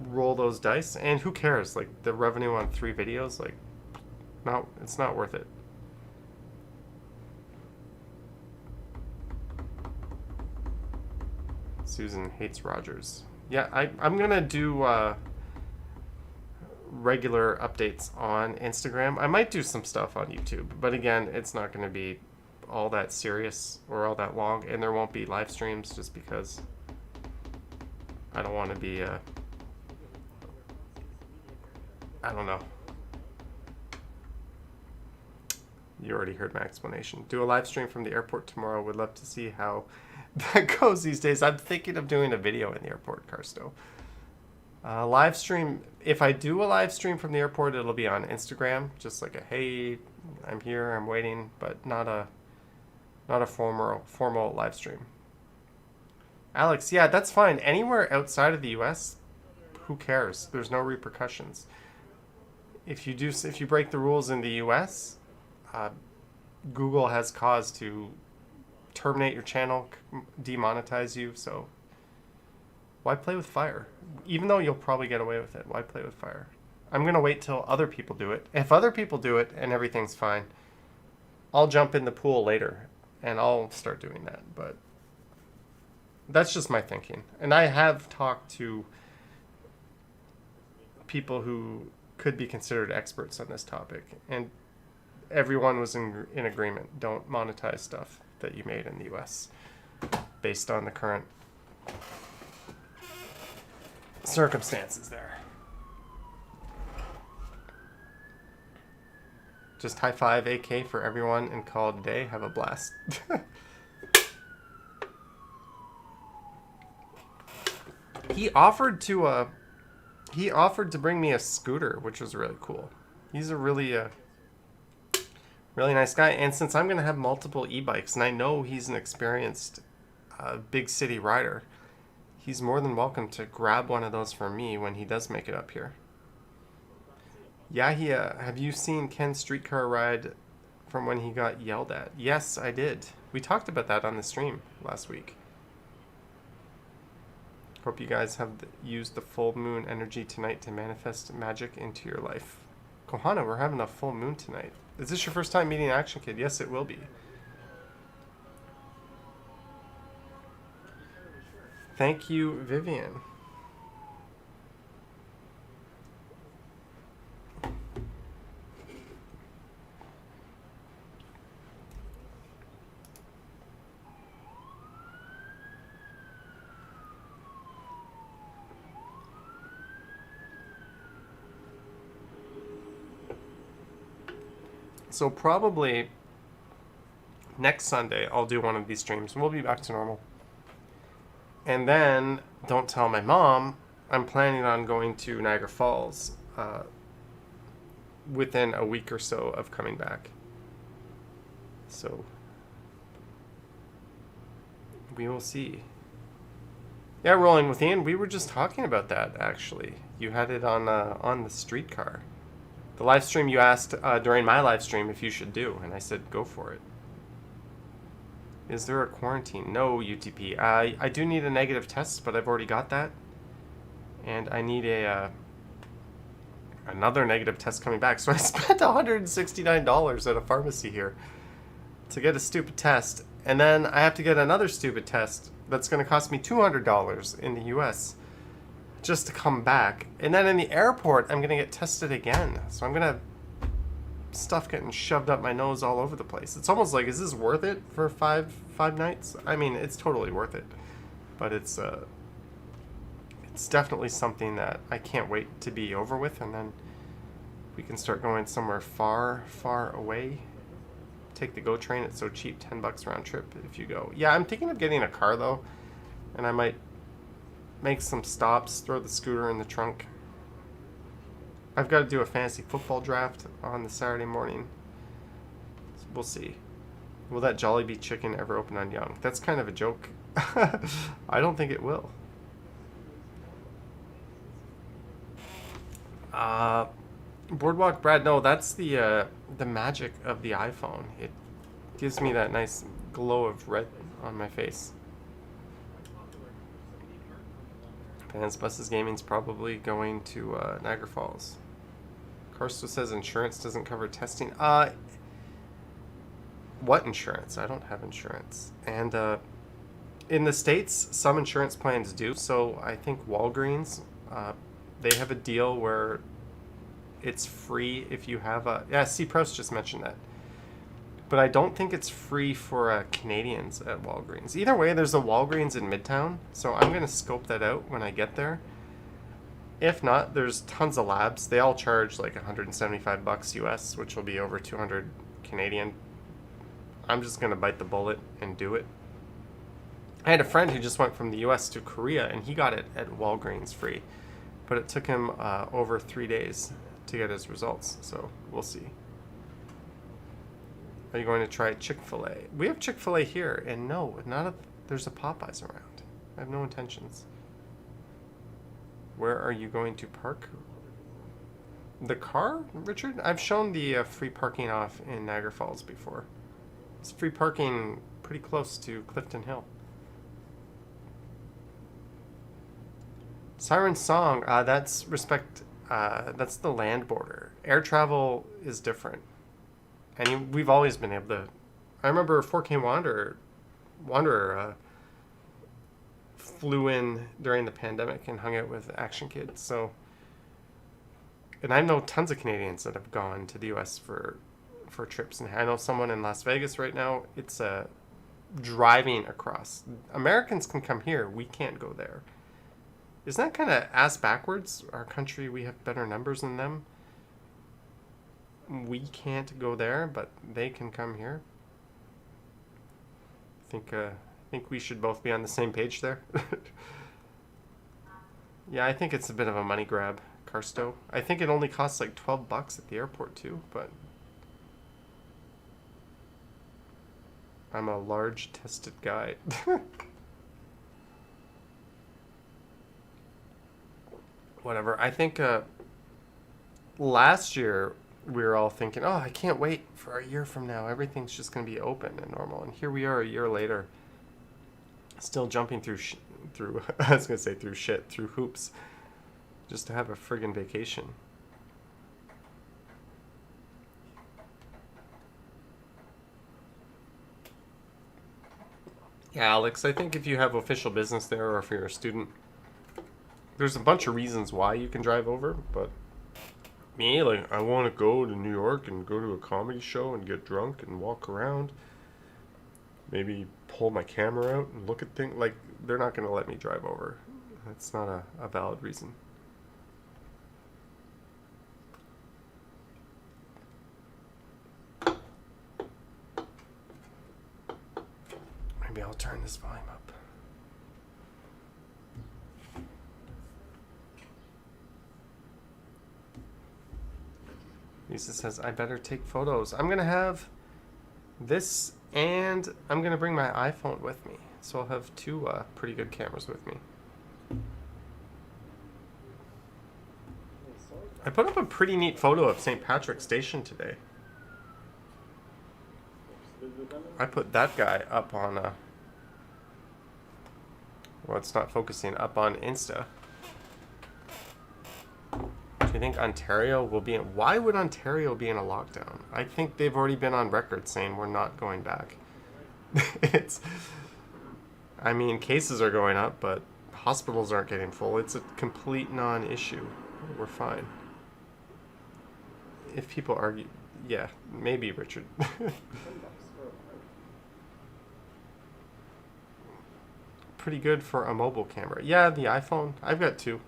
A: roll those dice. And who cares? Like, the revenue on 3 videos, like, no, it's not worth it. Susan hates Rogers. Yeah, I'm gonna do regular updates on Instagram. I might do some stuff on YouTube, but again, it's not going to be all that serious or all that long, and there won't be live streams just because I don't want to be I don't know. You already heard my explanation. Do a live stream from the airport tomorrow. Would love to see how that goes these days. I'm thinking of doing a video in the airport, Carsto. Live stream, if I do a live stream from the airport, it'll be on Instagram, just like a, hey, I'm here, I'm waiting, but not a formal live stream. Alex, yeah, that's fine. Anywhere outside of the US, who cares? There's no repercussions. If you break the rules in the US, Google has cause to terminate your channel, demonetize you, so why play with fire? Even though you'll probably get away with it, why play with fire? I'm going to wait till other people do it. If other people do it and everything's fine, I'll jump in the pool later and I'll start doing that. But that's just my thinking. And I have talked to people who could be considered experts on this topic, and everyone was in agreement. Don't monetize stuff that you made in the US based on the current circumstances there. Just high five AK for everyone and call it a day. Have a blast. He offered to bring me a scooter, which was really cool. He's a really really nice guy, and since I'm gonna have multiple e-bikes, and I know he's an experienced big city rider, he's more than welcome to grab one of those for me when he does make it up here. Yeah, have you seen Ken's streetcar ride from when he got yelled at? Yes, I did. We talked about that on the stream last week. Hope you guys have used the full moon energy tonight to manifest magic into your life. Kohana, we're having a full moon tonight. Is this your first time meeting Action Kid? Yes, it will be. Thank you, Vivian. So probably next Sunday I'll do one of these streams. We'll be back to normal. And then, don't tell my mom, I'm planning on going to Niagara Falls within a week or so of coming back. So we will see. Yeah, Rolling with Ian, we were just talking about that actually. You had it on the streetcar. The live stream you asked during my live stream if you should do, and I said go for it. Is there a quarantine? No, UTP. I do need a negative test, but I've already got that. And I need another negative test coming back. So I spent $169 at a pharmacy here to get a stupid test. And then I have to get another stupid test that's going to cost me $200 in the US just to come back. And then in the airport, I'm going to get tested again. So I'm going to have stuff getting shoved up my nose all over the place. It's almost like, is this worth it for five nights? I mean, it's totally worth it. But it's definitely something that I can't wait to be over with, and then we can start going somewhere far, far away. Take the GO train, it's so cheap, $10 round trip if you go. Yeah, I'm thinking of getting a car though, and I might make some stops, throw the scooter in the trunk. I've got to do a fantasy football draft on the Saturday morning. So we'll see. Will that Jollibee chicken ever open on Yonge? That's kind of a joke. I don't think it will. Boardwalk Brad, no, that's the magic of the iPhone. It gives me that nice glow of red on my face. Vans Buses Gaming's probably going to Niagara Falls. Carsto says insurance doesn't cover testing. What insurance? I don't have insurance. And in the States, some insurance plans do. So I think Walgreens, they have a deal where it's free if you have a... Yeah, C. Proust just mentioned that. But I don't think it's free for Canadians at Walgreens. Either way, there's a Walgreens in Midtown, so I'm going to scope that out when I get there. If not, there's tons of labs. They all charge like $175 US, which will be over 200 Canadian. I'm just going to bite the bullet and do it. I had a friend who just went from the US to Korea, and he got it at Walgreens free. But it took him over 3 days to get his results, so we'll see. Are you going to try Chick-fil-A? We have Chick-fil-A here, and no, there's a Popeyes around. I have no intentions. Where are you going to park? The car, Richard? I've shown the free parking off in Niagara Falls before. It's free parking pretty close to Clifton Hill. Siren Song, that's respect. That's the land border. Air travel is different. And we've always been able to... I remember 4K Wanderer flew in during the pandemic and hung out with Action Kids. So, and I know tons of Canadians that have gone to the U.S. for trips. And I know someone in Las Vegas right now. It's driving across. Americans can come here. We can't go there. Isn't that kind of ass backwards? Our country, we have better numbers than them. we can't go there, but they can come here. I think we should both be on the same page there. Yeah, I think it's a bit of a money grab, Carsto. I think it only costs like $12 at the airport too, but I'm a large tested guy. Whatever. I think last year we were all thinking, oh, I can't wait for a year from now. Everything's just going to be open and normal. And here we are a year later, still jumping through I was going to say through hoops, just to have a friggin' vacation. Yeah, Alex, I think if you have official business there or if you're a student, there's a bunch of reasons why you can drive over, but me, like, I want to go to New York and go to a comedy show and get drunk and walk around. Maybe pull my camera out and look at things. Like, they're not going to let me drive over. That's not a valid reason. Maybe I'll turn this volume up. Lisa says, I better take photos. I'm going to have this, and I'm going to bring my iPhone with me. So I'll have two pretty good cameras with me. I put up a pretty neat photo of St. Patrick's Station today. I put that guy up on, well, it's not focusing, up on Insta. Do you think Ontario will be in... Why would Ontario be in a lockdown? I think they've already been on record saying we're not going back. I mean, cases are going up, but hospitals aren't getting full. It's a complete non-issue. We're fine. If people argue... Yeah, maybe, Richard. Pretty good for a mobile camera. Yeah, the iPhone. I've got two.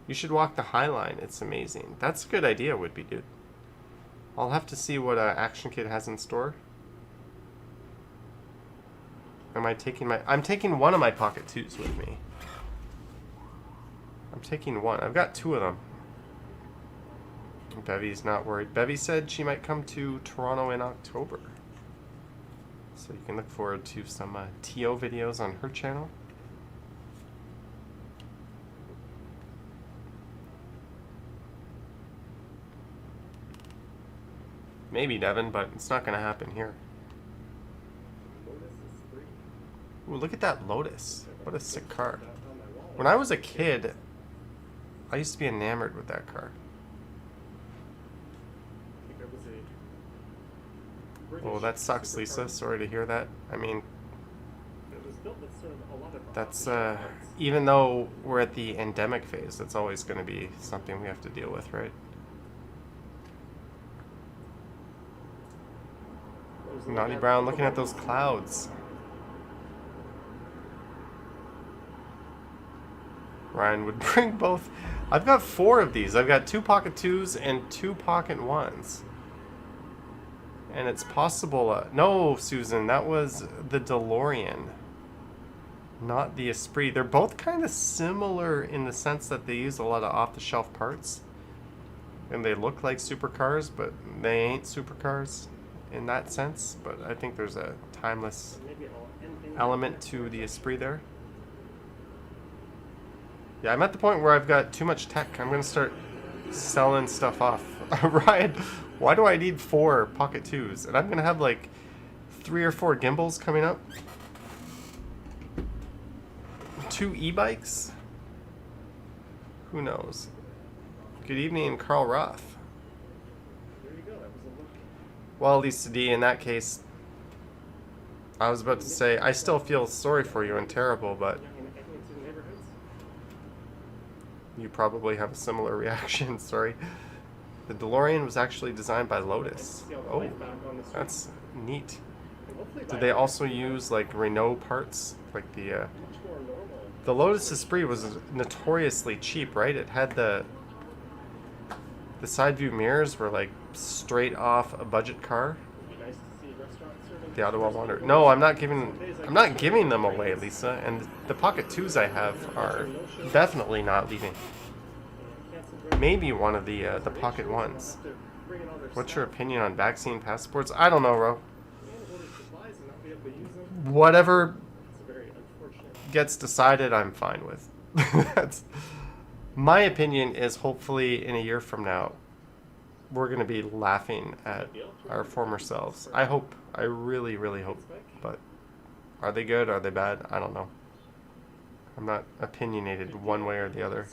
A: You should walk the High Line. It's amazing. That's a good idea, would be, dude. I'll have to see what Action Kid has in store. Am I taking my... I'm taking one of my Pocket 2s with me. I'm taking one. I've got two of them. Bevy's not worried. Bevy said she might come to Toronto in October. So you can look forward to some TO videos on her channel. Maybe, Devin, but it's not going to happen here. Ooh, look at that Lotus. What a sick car. When I was a kid, I used to be enamored with that car. Oh, that sucks, Lisa. Sorry to hear that. I mean, that's, even though we're at the endemic phase, that's always going to be something we have to deal with, right? Naughty Brown looking at those clouds. Ryan would bring both. I've got 4 of these. I've got 2 Pocket 2s and 2 Pocket 1s. And it's possible... no, Susan, that was the DeLorean. Not the Esprit. They're both kind of similar in the sense that they use a lot of off-the-shelf parts. And they look like supercars, but they ain't supercars in that sense. But I think there's a timeless element to the Esprit there. Yeah, I'm at the point where I've got too much tech. I'm going to start selling stuff off. Ryan, why do I need 4 Pocket 2s? And I'm going to have like 3 or 4 gimbals coming up. 2 e-bikes? Who knows? Good evening, Carl Roth. Well, Lisa D, in that case, I was about to say, I still feel sorry for you and terrible, but you probably have a similar reaction, sorry. The DeLorean was actually designed by Lotus. Oh, that's neat. Did they also use like Renault parts? Like the Lotus Esprit was notoriously cheap, right? It had the side view mirrors were like straight off a budget car.
C: It'd be nice to see restaurants serving
A: The Ottawa Wander. No, I'm not giving them away, Lisa. And the Pocket 2s I have are definitely not leaving. Maybe one of the Pocket 1s. What's your opinion on vaccine passports? I don't know, Ro. Whatever gets decided, I'm fine with. That's, my opinion is hopefully in a year from now, we're going to be laughing at our former selves. I hope. I really, really hope. But are they good? Are they bad? I don't know. I'm not opinionated one way or the other.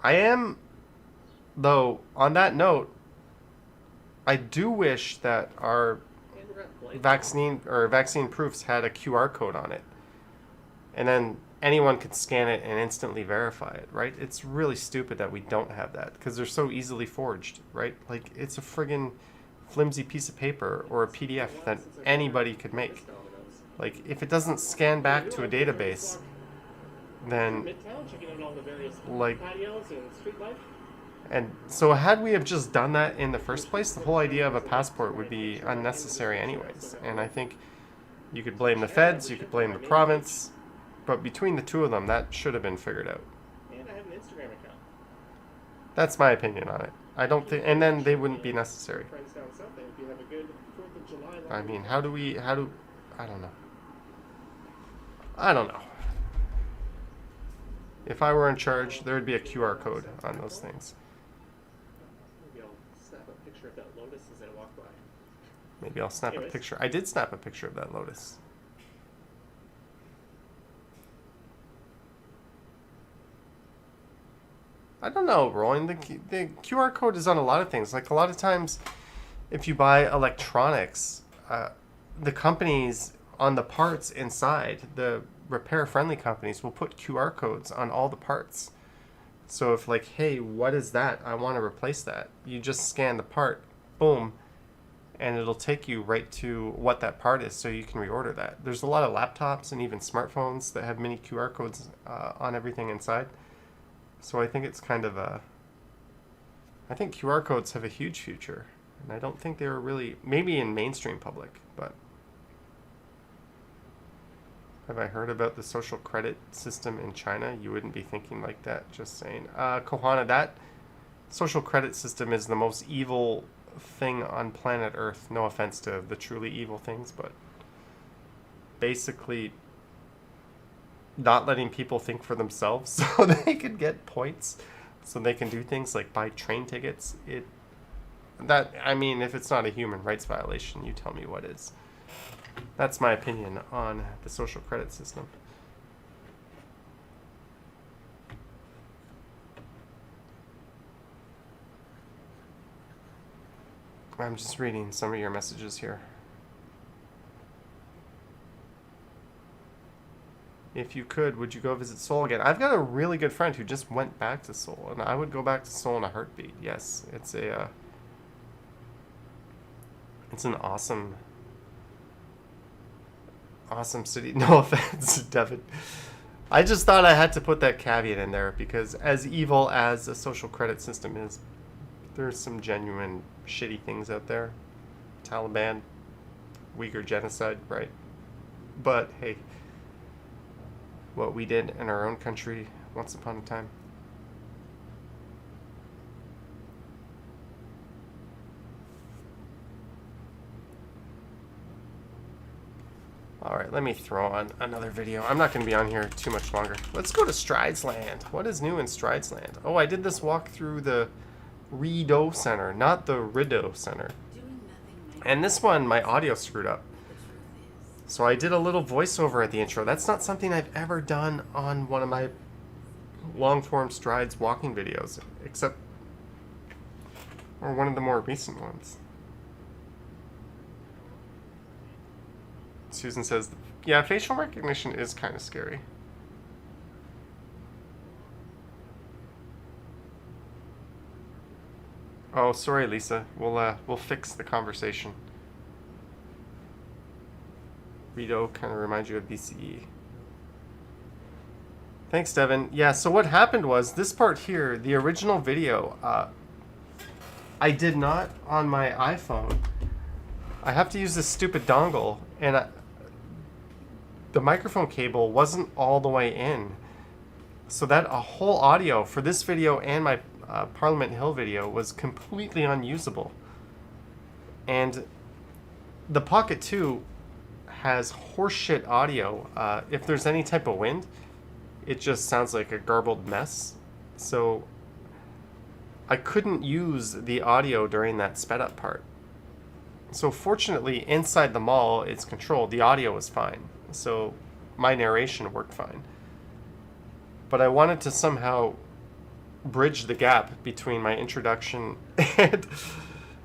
A: I am, though, on that note, I do wish that our vaccine proofs had a QR code on it. And then anyone could scan it and instantly verify it, right? It's really stupid that we don't have that because they're so easily forged, right? Like, it's a friggin' flimsy piece of paper or a PDF that anybody could make. Like, if it doesn't scan back to a database, then, like, and so had we have just done that in the first place, the whole idea of a passport would be unnecessary anyways. And I think you could blame the feds, you could blame the province, but between the two of them, that should have been figured out.
C: And I have an Instagram account.
A: That's my opinion on it. I don't think, and then they wouldn't be necessary.
C: Friends down south, if you have a good 4th of July.
A: I mean, I don't know. I don't know. If I were in charge, there would be a QR code on those things.
C: Maybe I'll snap a picture of that lotus as I walk by.
A: Maybe I'll snap a picture. I did snap a picture of that lotus. I don't know, Roland. The QR code is on a lot of things. Like, a lot of times, if you buy electronics, the companies on the parts inside, the repair-friendly companies will put QR codes on all the parts. So if, like, hey, what is that? I want to replace that. You just scan the part, boom, and it'll take you right to what that part is so you can reorder that. There's a lot of laptops and even smartphones that have mini QR codes on everything inside. So I think it's kind of a... I think QR codes have a huge future. And I don't think they were really... Maybe in mainstream public, but... Have I heard about the social credit system in China? You wouldn't be thinking like that, just saying. Kohana, that social credit system is the most evil thing on planet Earth. No offense to the truly evil things, but basically not letting people think for themselves so they can get points, so they can do things like buy train tickets. I mean, if it's not a human rights violation, you tell me what is. That's my opinion on the social credit system. I'm just reading some of your messages here. If you could, would you go visit Seoul again? I've got a really good friend who just went back to Seoul, and I would go back to Seoul in a heartbeat. Yes, it's an awesome city. No offense, Devin. I just thought I had to put that caveat in there because as evil as a social credit system is, there's some genuine shitty things out there. Taliban, Uyghur genocide, right? But hey, what we did in our own country once upon a time. All right, let me throw on another video. I'm not going to be on here too much longer. Let's go to Stridesland. What is new in Stridesland? Oh, I did this walk through the Rideau Center, not the Rideau Center. And this one, my audio screwed up. So I did a little voiceover at the intro. That's not something I've ever done on one of my long-form Strides walking videos, except or one of the more recent ones. Susan says, yeah, facial recognition is kind of scary. Oh, sorry, Lisa. We'll fix the conversation. Rideau kind of reminds you of BCE. Thanks, Devin. Yeah, so what happened was, this part here, the original video, I did not on my iPhone. I have to use this stupid dongle, and the microphone cable wasn't all the way in. So that a whole audio for this video and my Parliament Hill video was completely unusable. And the Pocket 2 has horseshit audio. If there's any type of wind, it just sounds like a garbled mess. So I couldn't use the audio during that sped up part. So fortunately, inside the mall, it's controlled. The audio was fine. So my narration worked fine. But I wanted to somehow bridge the gap between my introduction and...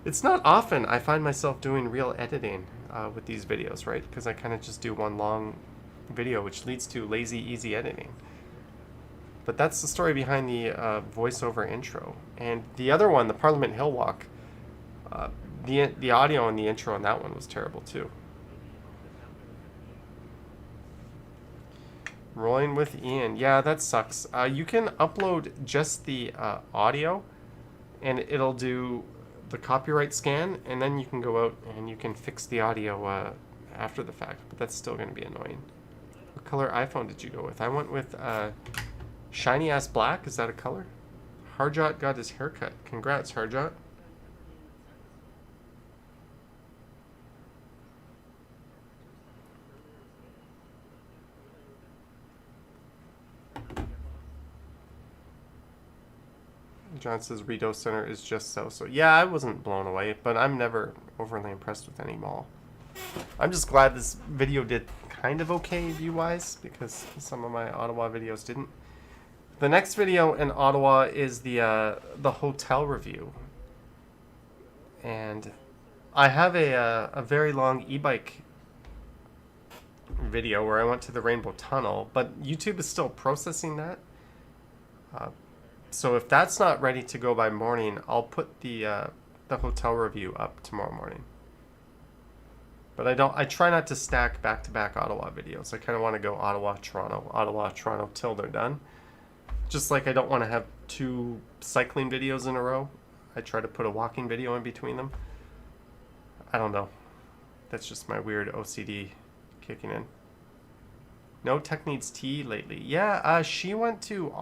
A: It's not often I find myself doing real editing with these videos, right? Because I kind of just do one long video, which leads to lazy, easy editing. But that's the story behind the voiceover intro. And the other one, the Parliament Hill walk, the audio and the intro on that one was terrible too. Rolling with Ian. Yeah, that sucks. You can upload just the audio, and it'll do the copyright scan, and then you can go out and you can fix the audio after the fact, but that's still going to be annoying. What color iPhone did you go with? I went with shiny ass black. Is that a color? Harjot got his haircut. Congrats, Harjot. John says Rideau Center is just so. Yeah, I wasn't blown away, but I'm never overly impressed with any mall. I'm just glad this video did kind of okay view-wise, because some of my Ottawa videos didn't. The next video in Ottawa is the hotel review. And I have a very long e-bike video where I went to the Rainbow Tunnel, but YouTube is still processing that. So if that's not ready to go by morning, I'll put the hotel review up tomorrow morning. But I try not to stack back-to-back Ottawa videos. I kind of want to go Ottawa, Toronto till they're done. Just like I don't want to have 2 cycling videos in a row. I try to put a walking video in between them. I don't know. That's just my weird OCD kicking in. No Tech Needs Tea lately. Yeah, she went to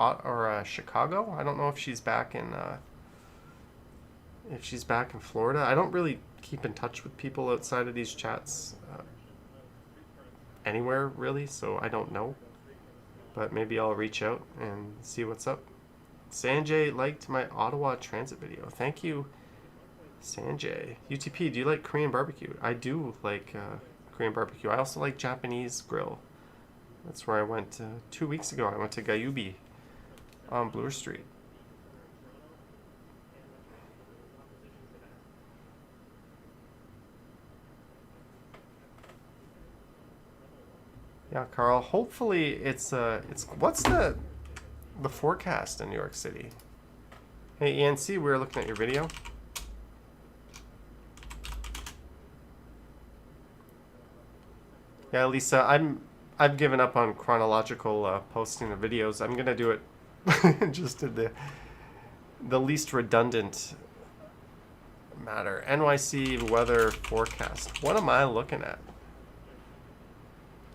A: Chicago. I don't know if she's back in Florida. I don't really keep in touch with people outside of these chats anywhere really, so I don't know. But maybe I'll reach out and see what's up. Sanjay liked my Ottawa transit video. Thank you, Sanjay. UTP, do you like Korean barbecue? I do like Korean barbecue. I also like Japanese grill. That's where I went 2 weeks ago. I went to Gayubi on Bloor Street. Yeah, Carl. Hopefully it's what's the forecast in New York City? Hey, ENC, we were looking at your video. Yeah, Lisa, I've given up on chronological posting of videos. I'm gonna do it just in the least redundant matter. NYC weather forecast. What am I looking at?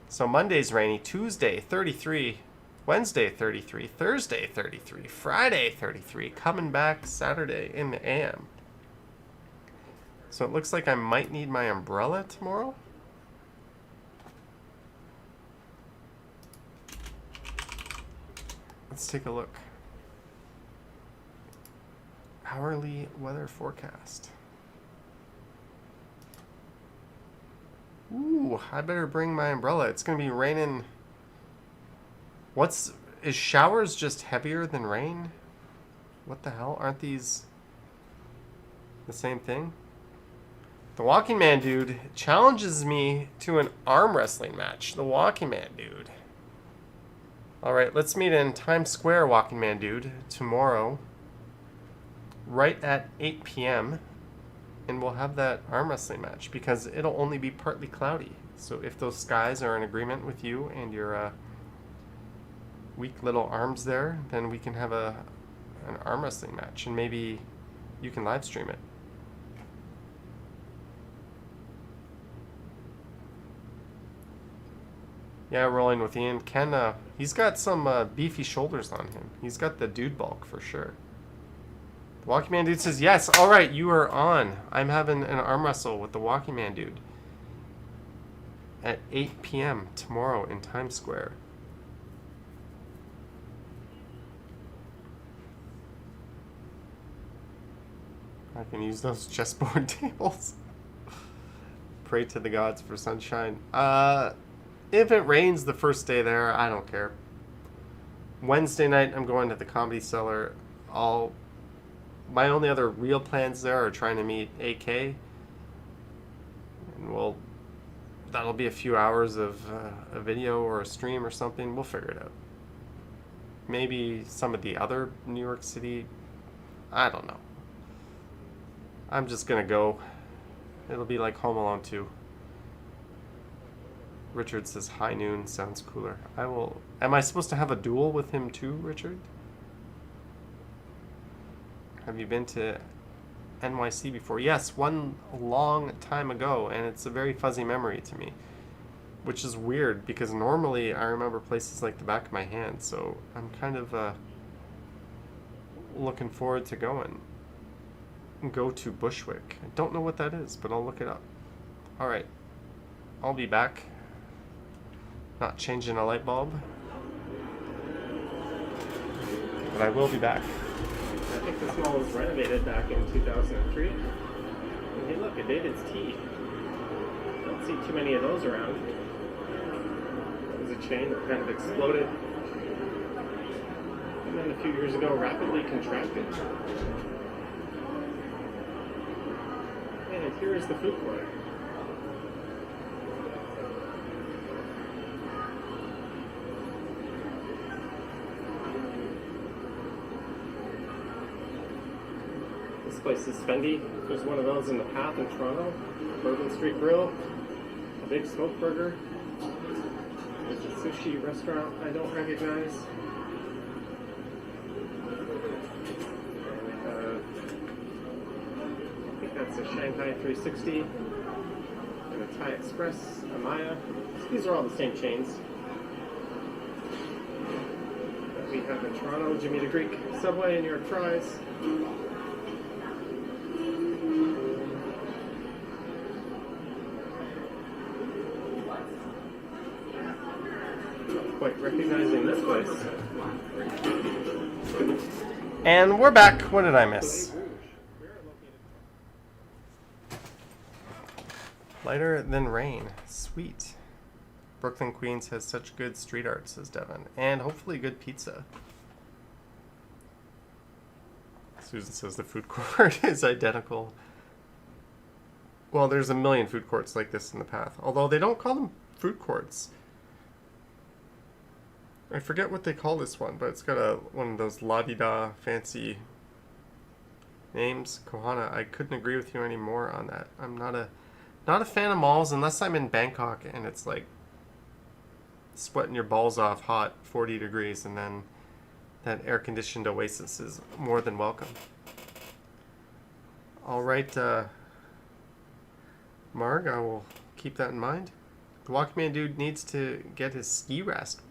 A: So Monday's rainy, Tuesday 33, Wednesday 33, Thursday 33, Friday 33, coming back Saturday in the AM. So it looks like I might need my umbrella tomorrow. Let's take a look. Hourly weather forecast. Ooh, I better bring my umbrella. It's gonna be raining. Is showers just heavier than rain? What the hell? Aren't these the same thing? The Walking Man Dude challenges me to an arm wrestling match. The Walking Man Dude. Alright, let's meet in Times Square, Walking Man Dude, tomorrow, right at 8 p.m., and we'll have that arm wrestling match, because it'll only be partly cloudy. So if those skies are in agreement with you and your weak little arms there, then we can have an arm wrestling match, and maybe you can live stream it. Yeah, rolling with Ian. Ken, he's got some beefy shoulders on him. He's got the dude bulk for sure. The Walking Man Dude says, yes, alright, you are on. I'm having an arm wrestle with the Walking Man Dude at 8 p.m. tomorrow in Times Square. I can use those chessboard tables. Pray to the gods for sunshine. If it rains the first day there, I don't care. Wednesday night, I'm going to the Comedy Cellar. My only other real plans there are trying to meet AK. And that'll be a few hours of a video or a stream or something. We'll figure it out. Maybe some of the other New York City. I don't know. I'm just gonna go. It'll be like Home Alone 2. Richard says high noon sounds cooler. I will. Am I supposed to have a duel with him too, Richard? Have you been to NYC before? Yes, one long time ago, and it's a very fuzzy memory to me, which is weird because normally I remember places like the back of my hand. So I'm kind of looking forward to going. Go to Bushwick. I don't know what that is, but I'll look it up. All right, I'll be back. Not changing a light bulb, but I will be back.
C: I think this mall was renovated back in 2003. And hey, look, a David's Tea. Don't see too many of those around. That was a chain that kind of exploded. And then a few years ago, rapidly contracted. And here is the food court. This place is Fendi. There's one of those in the Path in Toronto. Bourbon Street Grill. A big smoke burger. There's a sushi restaurant I don't recognize. I think that's a Shanghai 360. And a Thai Express, a Maya. These are all the same chains that we have in Toronto. Jimmy the Greek, Subway, and New York Fries. Quite recognizing this place.
A: And we're back. What did I miss? Lighter than rain. Sweet. Brooklyn, Queens has such good street art, says Devin. And hopefully good pizza. Susan says the food court is identical. Well, there's a million food courts like this in the Path. Although they don't call them food courts. I forget what they call this one, but it's got one of those la-di-da fancy names. Kohana, I couldn't agree with you any more on that. I'm not a fan of malls unless I'm in Bangkok and it's like sweating your balls off hot, 40 degrees, and then that air-conditioned oasis is more than welcome. All right, Marg, I will keep that in mind. The Walkman dude needs to get his ski mask.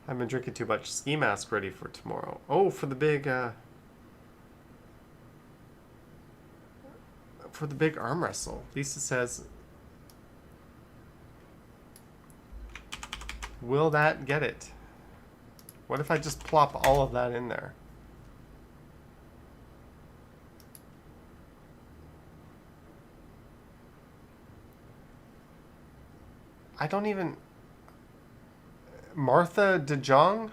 A: I've been drinking too much. Ski mask ready for tomorrow. Oh, for the big arm wrestle. Lisa says, will that get it? What if I just plop all of that in there? I don't even... Martha DeJong?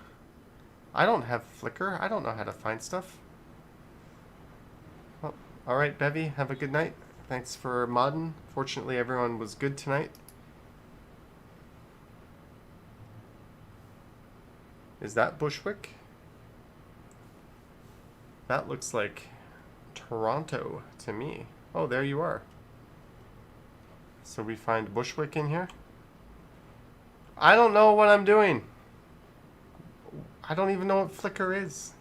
A: I don't have Flickr. I don't know how to find stuff. Well, alright, Bevy. Have a good night. Thanks for modding. Fortunately, everyone was good tonight. Is that Bushwick? That looks like Toronto to me. Oh, there you are. So we find Bushwick in here? I don't know what I'm doing. I don't even know what Flickr is.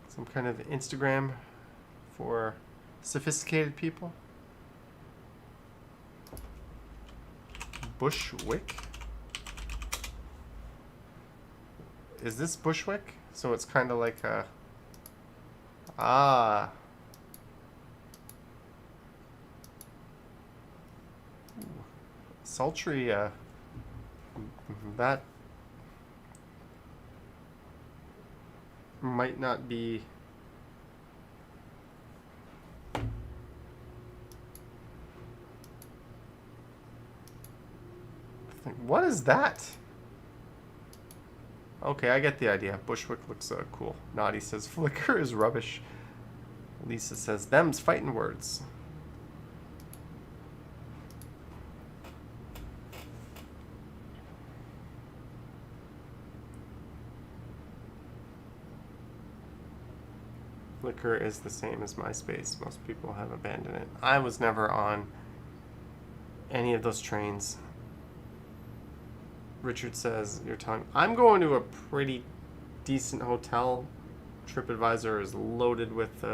A: Some kind of Instagram for sophisticated people. Bushwick. Is this Bushwick? So it's kind of like a... Ah. Ooh. Sultry, that might not be... What is that? Okay, I get the idea. Bushwick looks cool. Naughty says Flickr is rubbish. Lisa says them's fighting words. Flickr is the same as MySpace. Most people have abandoned it. I was never on any of those trains. Richard says, your tongue. I'm going to a pretty decent hotel. TripAdvisor is loaded with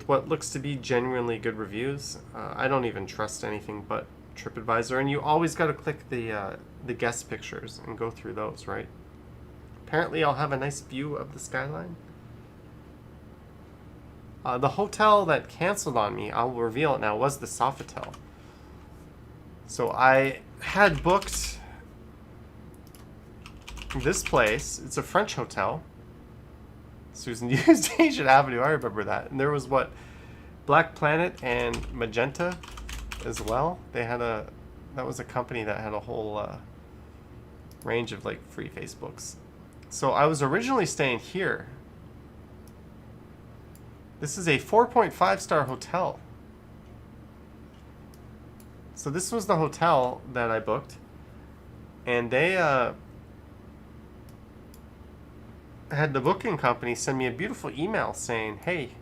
A: what looks to be genuinely good reviews. I don't even trust anything but TripAdvisor, and you always got to click the guest pictures and go through those, right? Apparently, I'll have a nice view of the skyline. The hotel that canceled on me, I'll reveal it now, was the Sofitel. So I had booked this place. It's a French hotel. Susan used Asian Avenue. I remember that. And there was what? Black Planet and Magenta as well. They had that was a company that had a whole range of like free Facebooks. So I was originally staying here. This is a 4.5-star hotel. So this was the hotel that I booked, and they had the booking company send me a beautiful email saying, hey,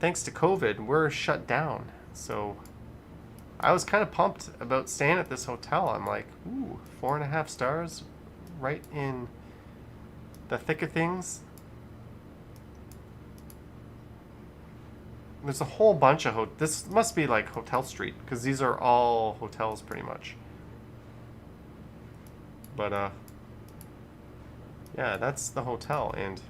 A: thanks to COVID, we're shut down. So I was kind of pumped about staying at this hotel. I'm like, ooh, 4.5 stars, right in the thick of things. There's a whole bunch of this must be like Hotel Street, because these are all hotels pretty much. But yeah, that's the hotel, and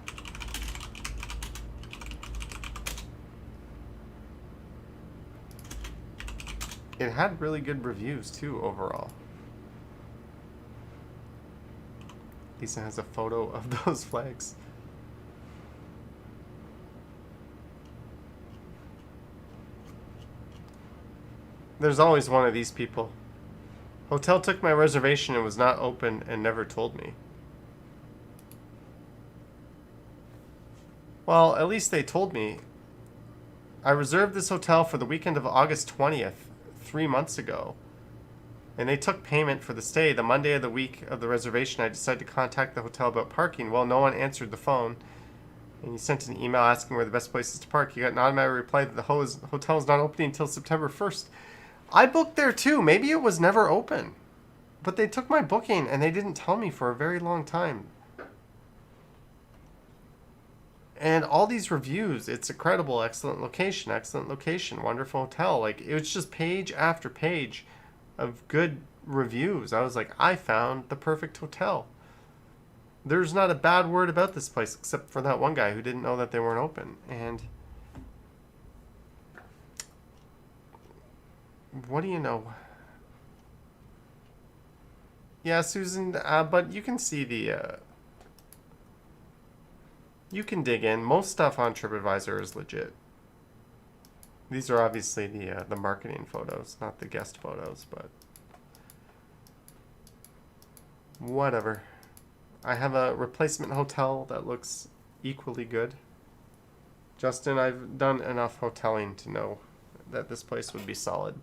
A: it had really good reviews too overall. Lisa has a photo of those flags. There's always one of these people. Hotel took my reservation and was not open and never told me. Well, at least they told me. I reserved this hotel for the weekend of August 20th, 3 months ago. And they took payment for the stay. The Monday of the week of the reservation, I decided to contact the hotel about parking. Well, no one answered the phone. And you sent an email asking where the best place is to park. You got an automatic reply that the hotel is not opening until September 1st. I booked there too. Maybe it was never open. But they took my booking and they didn't tell me for a very long time. And all these reviews, it's incredible, excellent location, wonderful hotel. Like, it was just page after page of good reviews. I was like, I found the perfect hotel. There's not a bad word about this place except for that one guy who didn't know that they weren't open. And what do you know? Yeah, Susan, but you can see the... you can dig in. Most stuff on TripAdvisor is legit. These are obviously the marketing photos, not the guest photos, but... whatever. I have a replacement hotel that looks equally good. Justin, I've done enough hoteling to know that this place would be solid.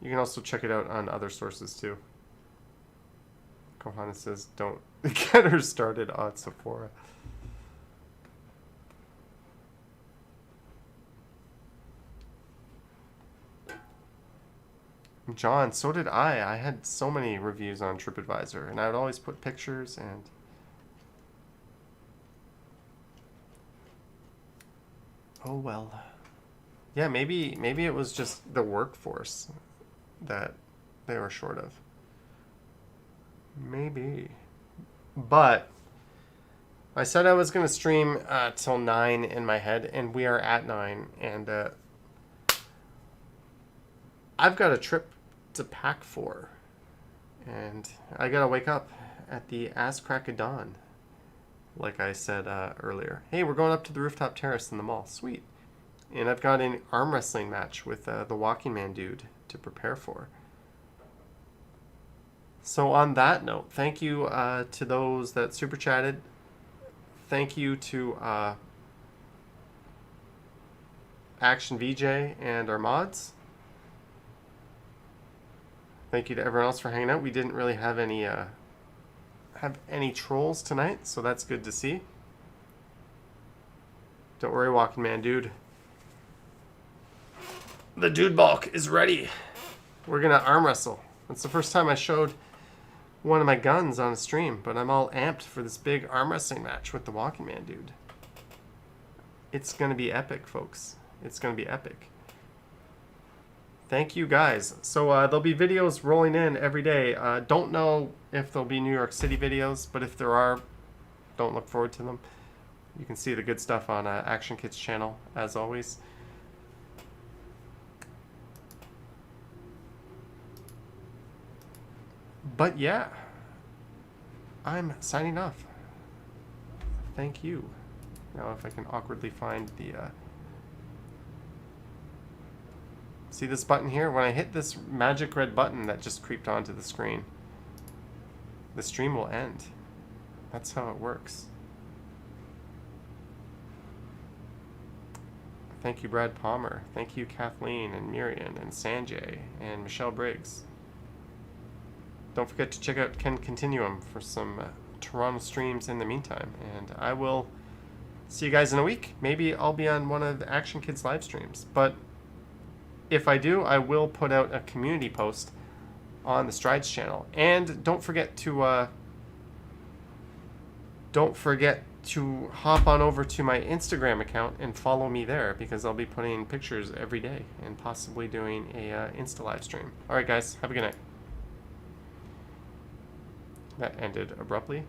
A: You can also check it out on other sources too. Kohana says, don't get her started on Sephora. John, so did I. I had so many reviews on TripAdvisor, and I would always put pictures and... oh well. Yeah, maybe it was just the workforce. that they were short of. Maybe. But I said I was going to stream till 9 in my head, and we are at 9. And I've got a trip to pack for. And I got to wake up at the ass crack of dawn, like I said earlier. Hey, we're going up to the rooftop terrace in the mall. Sweet. And I've got an arm wrestling match with the Walking Man dude to prepare for. So on that note, thank you to those that super chatted. Thank you to Action VJ and our mods. Thank you to everyone else for hanging out. We didn't really have any trolls tonight, so that's good to see. Don't worry, Walking Man dude. The dude bulk is ready. We're gonna arm wrestle. It's the first time I showed one of my guns on a stream, but I'm all amped for this big arm wrestling match with the Walking Man dude. It's gonna be epic, folks. It's gonna be epic. Thank you guys. So there'll be videos rolling in every day. Don't know if there'll be New York City videos, but if there are, don't look forward to them. You can see the good stuff on Action Kid's channel, as always. But yeah, I'm signing off. Thank you. Now if I can awkwardly find the... See this button here? When I hit this magic red button that just creeped onto the screen, the stream will end. That's how it works. Thank you, Brad Palmer. Thank you, Kathleen and Miriam and Sanjay and Michelle Briggs. Don't forget to check out Ken Continuum for some Toronto streams in the meantime. And I will see you guys in a week. Maybe I'll be on one of Action Kid's live streams. But if I do, I will put out a community post on the Strides channel. And don't forget to hop on over to my Instagram account and follow me there, because I'll be putting pictures every day and possibly doing a Insta live stream. All right, guys, have a good night. That ended abruptly.